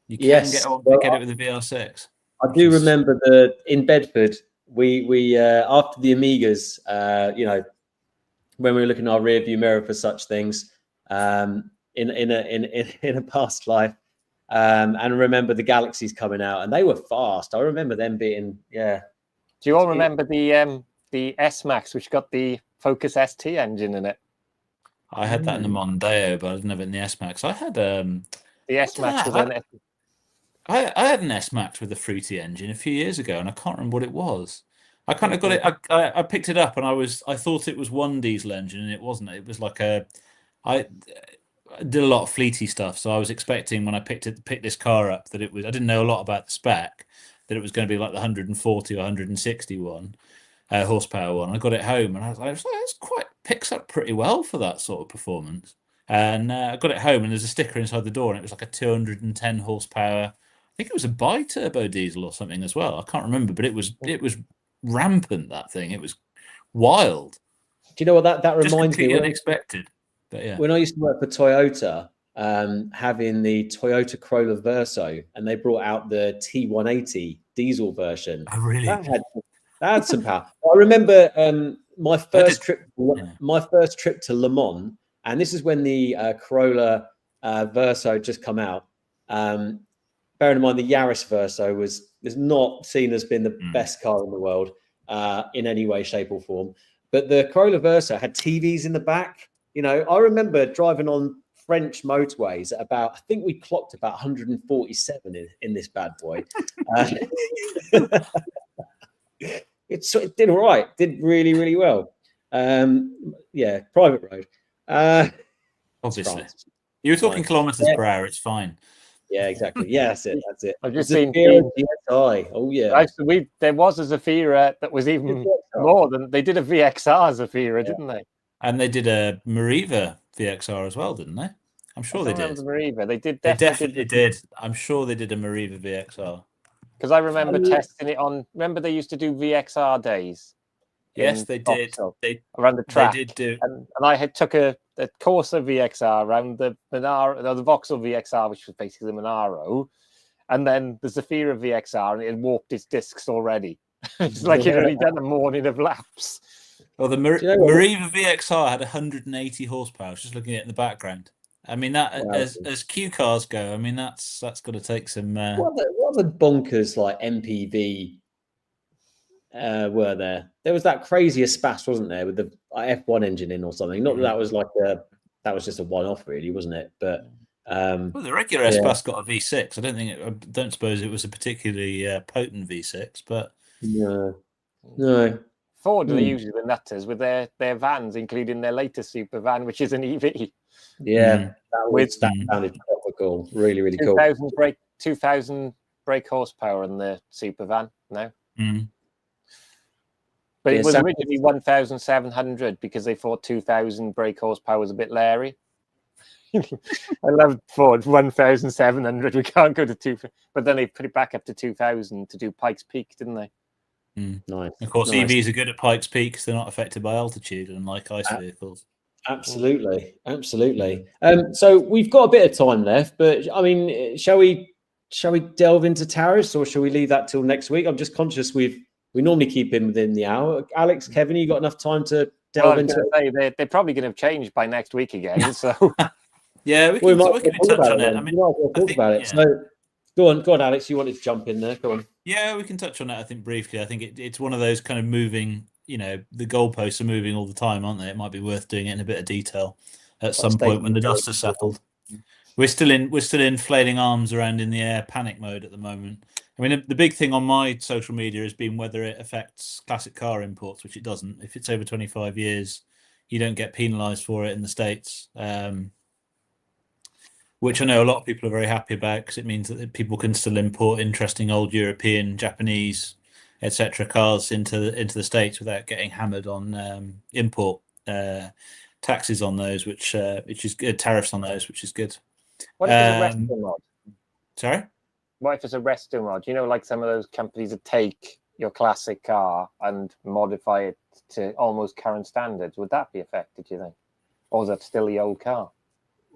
You can Yes, get well, it with the VR6. I do remember in Bedford, we after the Amigas, when we were looking in our rear view mirror for such things, in a past life, and remember the Galaxies coming out, and they were fast. I remember them being, yeah. Do you all remember the S-Max, which got the Focus ST engine in it? I had that in the Mondeo, but I didn't have it in the S-Max. I had the S-Max was in it. I had an S-Max with a fruity engine a few years ago, and I can't remember what it was. I kind of got it. I picked it up, and I thought it was one diesel engine, and it wasn't. It was like I did a lot of fleety stuff, so I was expecting when I picked this car up that it was. I didn't know a lot about the spec, that it was going to be like the 140 or 161 horsepower one. I got it home, and I was like, it's quite picks up pretty well for that sort of performance. And I got it home, and there's a sticker inside the door, and it was like a 210 horsepower. I think it was a bi-turbo diesel or something as well. I can't remember, but it was rampant, that thing. It was wild. Do you know what that reminds me? Unexpected. But yeah, when I used to work for Toyota, having the Toyota Corolla Verso, and they brought out the T180 diesel version. Oh, really? That had some power. I remember my first trip to Le Mans, and this is when the Corolla Verso just come out. Bearing in mind the Yaris Verso was not seen as being the best car in the world in any way, shape, or form. But the Corolla Verso had TVs in the back. I remember driving on French motorways at about, I think we clocked about 147 in this bad boy. It did all right. Did really, really well. Private road. Obviously. You were talking kilometers per hour. It's fine. Yeah, exactly. Yeah, that's it. I've just seen DSi. Oh yeah. There was a Zafira that was even more than they did a VXR Zafira, didn't they? And they did a Meriva VXR as well, didn't they? I'm sure they did. The Meriva. They did. They definitely did. I'm sure they did a Meriva VXR. Because I remember testing it on. Remember they used to do VXR days. Yes, they did. Around the track. They did do. And I took a Corsa VXR around the Monaro, the Vauxhall VXR, which was basically the Monaro, and then the Zafira VXR, and it had warped its discs already. It's like you'd only done a morning of laps. Well, the Meriva VXR had 180 horsepower. I was just looking at it in the background. I mean, that as Q cars go, I mean that's got to take some. What other bonkers like MPV were there? There was that crazy Espace, wasn't there, with the F1 engine in or something? Not that was like that was just a one-off, really, wasn't it? But well, the regular Espace got a V6. I don't suppose it was a particularly potent V6, but no. Ford are usually the nutters with their vans, including their latest super van, which is an EV. Yeah, that sounded proper cool. Really, really cool. 2,000 brake horsepower in the super van. No. But it was originally 1,700 because they thought 2,000 brake horsepower was a bit leery. I love Ford 1,700. We can't go to 2,000, but then they put it back up to 2,000 to do Pikes Peak, didn't they? Nice. Of course, EVs are good at Pikes Peak because they're not affected by altitude, unlike ICE vehicles. Absolutely. So we've got a bit of time left, but I mean, shall we delve into tariffs, or shall we leave that till next week? I'm just conscious we normally keep him within the hour. Alex, Kevin, you got enough time to delve into it? They're probably going to have changed by next week again. So yeah, we can touch on it. I mean, talk about it. So go on, Alex. You wanted to jump in there? Go on. Yeah, we can touch on it. I think briefly. I think it's one of those kind of moving. The goalposts are moving all the time, aren't they? It might be worth doing it in a bit of detail at some point when the dust has settled. We're still in flailing arms around in the air panic mode at the moment. I mean, the big thing on my social media has been whether it affects classic car imports, which it doesn't. If it's over 25 years, you don't get penalised for it in the States, which I know a lot of people are very happy about because it means that people can still import interesting old European, Japanese, etc. cars into the States without getting hammered on import taxes on those, which is good, tariffs on those, which is good. What if it's a resto mod? Sorry? What if it's a resto mod? Like some of those companies that take your classic car and modify it to almost current standards. Would that be affected, do you think? Or is that still the old car?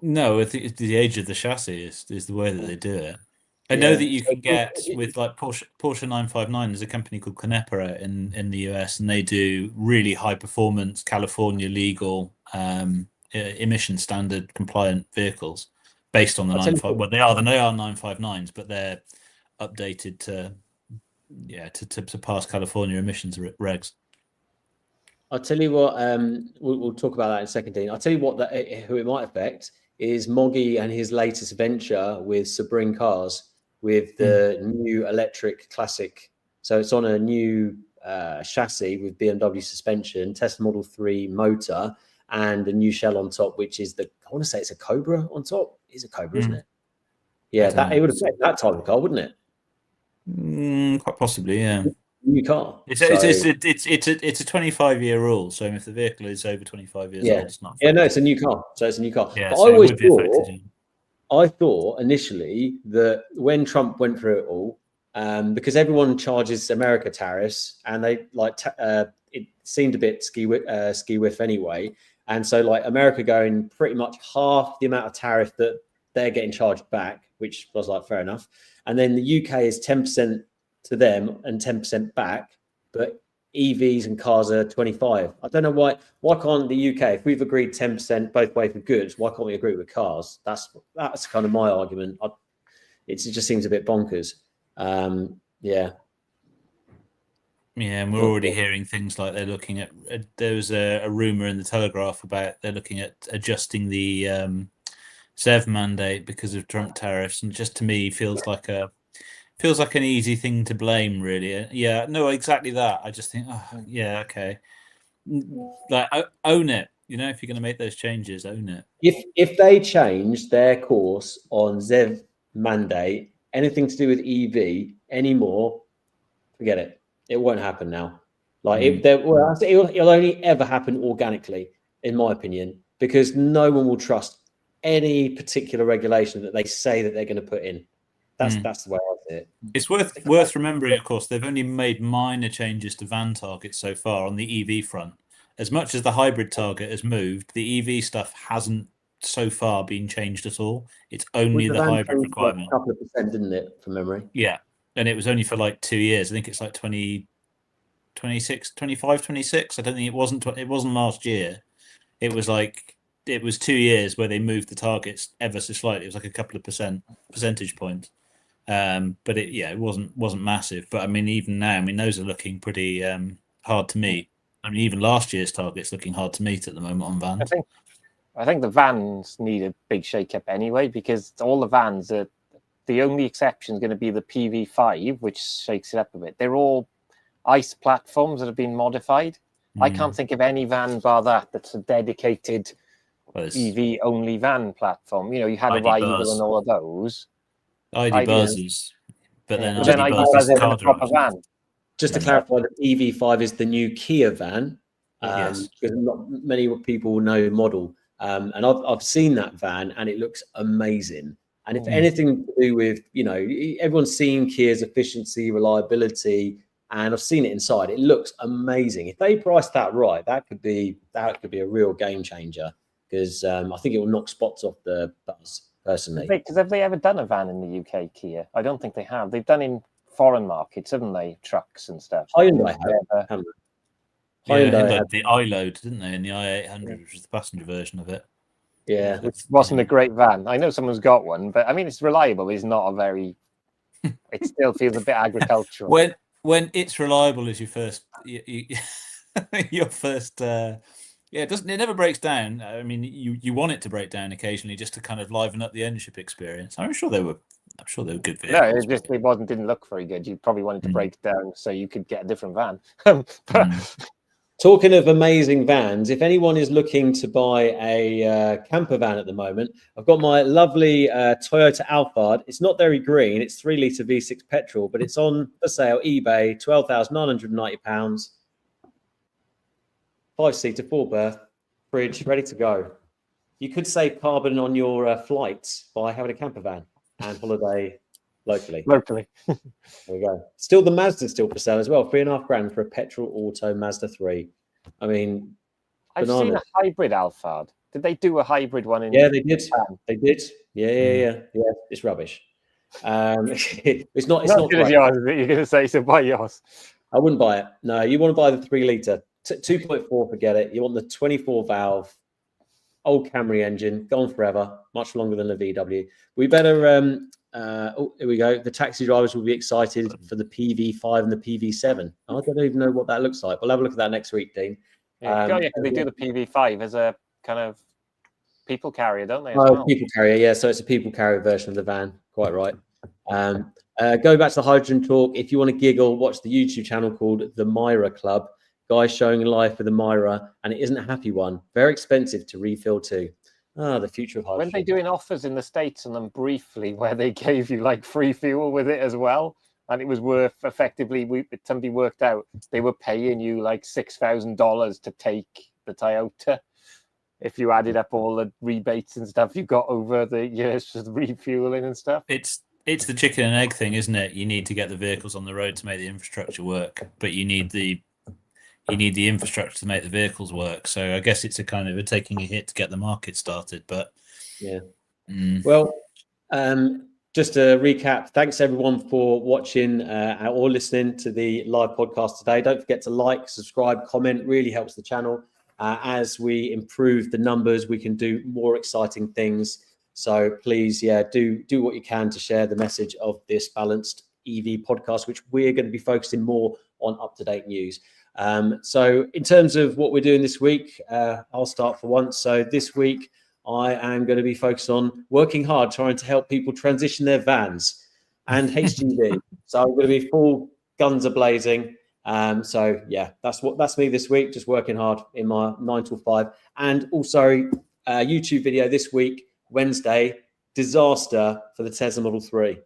No, I think it's the age of the chassis is the way that they do it. I know Yeah. that you can get with like Porsche 959. There's a company called Canepa out in the US, and they do really high performance California legal emission standard compliant vehicles based on the I'll tell you 95. Well, they are 959s, but they're updated to to pass California emissions regs. I'll tell you what. We'll talk about that in a second, Dean. I'll tell you what who it might affect is Moggy and his latest venture with Sebring Cars with the new electric classic. So it's on a new chassis with BMW suspension, Tesla Model 3 motor, and a new shell on top, which is I want to say it's a Cobra on top. It's a Cobra, isn't it? Yeah, it would affect that type of car, wouldn't it? Quite possibly, yeah. New car. It's a 25-year rule. So if the vehicle is over 25 years old, it's not. Yeah, no, it's a new car. So it's a new car. Yeah, but so I thought initially that when Trump went through it all, because everyone charges America tariffs, and they it seemed a bit ski whiff anyway, and so like America going pretty much half the amount of tariff that they're getting charged back, which was like fair enough, and then the UK is 10% to them and 10% back, but EVs and cars are 25. I don't know why can't the UK, if we've agreed 10% both ways for goods, why can't we agree with cars? That's kind of my argument. It just seems a bit bonkers. Yeah, and we're already hearing things like they're looking at. There was a rumor in the Telegraph about they're looking at adjusting the ZEV mandate because of Trump tariffs, and just to me feels like an easy thing to blame, really. Yeah, no, exactly that. I just think, okay, like own it. You know, if you're going to make those changes, own it. If they change their course on ZEV mandate, anything to do with EV anymore, forget it. It won't happen now. Like it'll only ever happen organically, in my opinion, because no one will trust any particular regulation that they say that they're going to put in. That's the way I see it. It's worth remembering, of course, they've only made minor changes to van targets so far on the EV front. As much as the hybrid target has moved, the EV stuff hasn't so far been changed at all. It's only the hybrid requirement. A couple of percent, didn't it, from memory? Yeah. And it was only for like 2 years. I think it's like 26. I don't think it wasn't last year. It was 2 years where they moved the targets ever so slightly. It was like a couple of percentage points. But it wasn't massive. But I mean, even now, those are looking pretty hard to meet. I mean, even last year's target's looking hard to meet at the moment on vans. I think the vans need a big shake-up anyway, because all the vans are. The only exception is going to be the PV5, which shakes it up a bit. They're all ICE platforms that have been modified. I can't think of any van bar that's a dedicated EV-only van platform. You had a rival and all of those. ID Buzzes, but then ID Buzz is a proper van. Just to clarify, the EV5 is the new Kia van. Yes. Because not many people know the model. And I've seen that van, and it looks amazing. And if anything to do with, everyone's seen Kia's efficiency, reliability, and I've seen it inside. It looks amazing. If they price that right, that could be a real game changer, because I think it will knock spots off the Buzz, personally. Because have they ever done a van in the UK, Kia? I don't think they have. They've done in foreign markets, haven't they? Trucks and stuff. Hyundai had the iLoad, didn't they? In the i800, which is the passenger version of it. Yeah, which wasn't a great van. I know someone's got one, but it's reliable. It's not a very. It still feels a bit agricultural. When it's reliable as your first, your first. It never breaks down. I mean, you want it to break down occasionally just to kind of liven up the ownership experience. I'm sure they were good vehicles. No, it didn't look very good. You probably wanted to break down so you could get a different van. Talking of amazing vans, if anyone is looking to buy a camper van at the moment, I've got my lovely Toyota Alphard. It's not very green. It's 3-litre V6 petrol, but it's on for sale, eBay, £12,990. 5-seater, 4-berth, fridge, ready to go. You could save carbon on your flights by having a camper van and holiday locally. There we go. Still, the Mazda's still for sale as well. £3,500 for a petrol auto Mazda 3. I mean, I've seen a hybrid Alphard. Did they do a hybrid one? Yeah, they did. They did. Yeah. It's rubbish. It's not Good as great. yours, is it? You're going to say so. Buy yours. I wouldn't buy it. No, you want to buy the 3 litre, 2.4. Forget it. You want the 24 valve, old Camry engine, gone forever, much longer than the VW. We better. Here we go. The taxi drivers will be excited for the PV5 and the PV7. I don't even know what that looks like. We'll have a look at that next week, Dean. Yeah, they do the PV5 as a kind of people carrier, don't they? People carrier, yeah. So it's a people carrier version of the van. Quite right. Go back to the hydrogen talk. If you want to giggle, watch the YouTube channel called The Myra Club. Guys showing life with the Myra, and it isn't a happy one. Very expensive to refill too. The future of hydrogen. When they doing offers in the States on them briefly, where they gave you like free fuel with it as well, and it was worth effectively, somebody worked out they were paying you like $6,000 to take the Toyota. If you added up all the rebates and stuff you got over the years for refueling and stuff. It's the chicken and egg thing, isn't it? You need to get the vehicles on the road to make the infrastructure work, but you need the infrastructure to make the vehicles work. So I guess it's a kind of taking a hit to get the market started. But yeah. Well, just to recap, thanks everyone for watching or listening to the live podcast today. Don't forget to like, subscribe, comment. Really helps the channel. As we improve the numbers, we can do more exciting things. So please, do what you can to share the message of this balanced EV podcast, which we're going to be focusing more on up-to-date news. So in terms of what we're doing this week, I'll start for once. So this week, I am going to be focused on working hard, trying to help people transition their vans and HGV. So I'm going to be full guns a-blazing. So yeah, that's me this week, just working hard in my 9 to 5. And also YouTube video this week, Wednesday, disaster for the Tesla Model 3.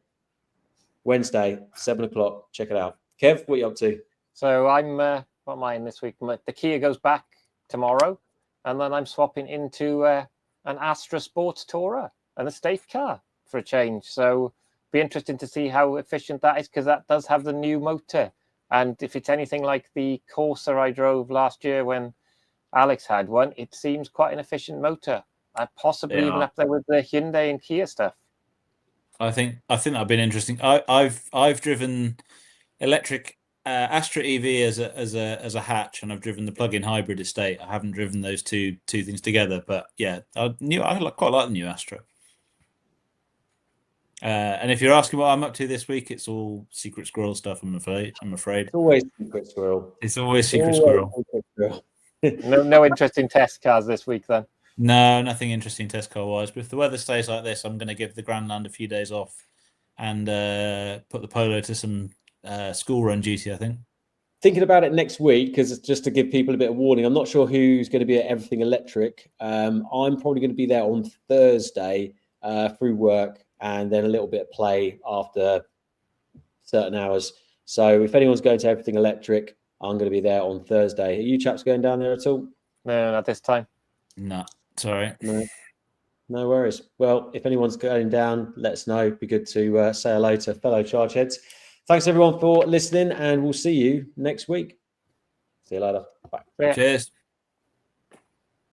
Wednesday, 7 o'clock. Check it out. Kev, what are you up to? So I'm, what am I in this week? The Kia goes back tomorrow, and then I'm swapping into an Astra Sports Tourer and a Safe car for a change. So be interesting to see how efficient that is, because that does have the new motor. And if it's anything like the Corsa I drove last year when Alex had one, it seems quite an efficient motor. Possibly even up there with the Hyundai and Kia stuff. I think that'd been interesting. I've driven electric Astra EV as a hatch, and I've driven the plug-in hybrid estate. I haven't driven those two things together, but yeah, I quite like the new Astra. And if you're asking what I'm up to this week, it's all Secret Squirrel stuff. I'm afraid. It's always Secret Squirrel. It's always Secret Squirrel. No interesting test cars this week then. No, nothing interesting test car wise. But if the weather stays like this, I'm going to give the Grandland a few days off and put the Polo to some school run duty, I think. Thinking about it next week, because just to give people a bit of warning, I'm not sure who's going to be at Everything Electric. I'm probably going to be there on Thursday through work, and then a little bit of play after certain hours. So if anyone's going to Everything Electric, I'm going to be there on Thursday. Are you chaps going down there at all? No, not this time. No, sorry. No worries. Well, if anyone's going down, let us know. It'd be good to say hello to fellow Chargeheads. Thanks everyone for listening, and we'll see you next week. See you later. Bye. Cheers.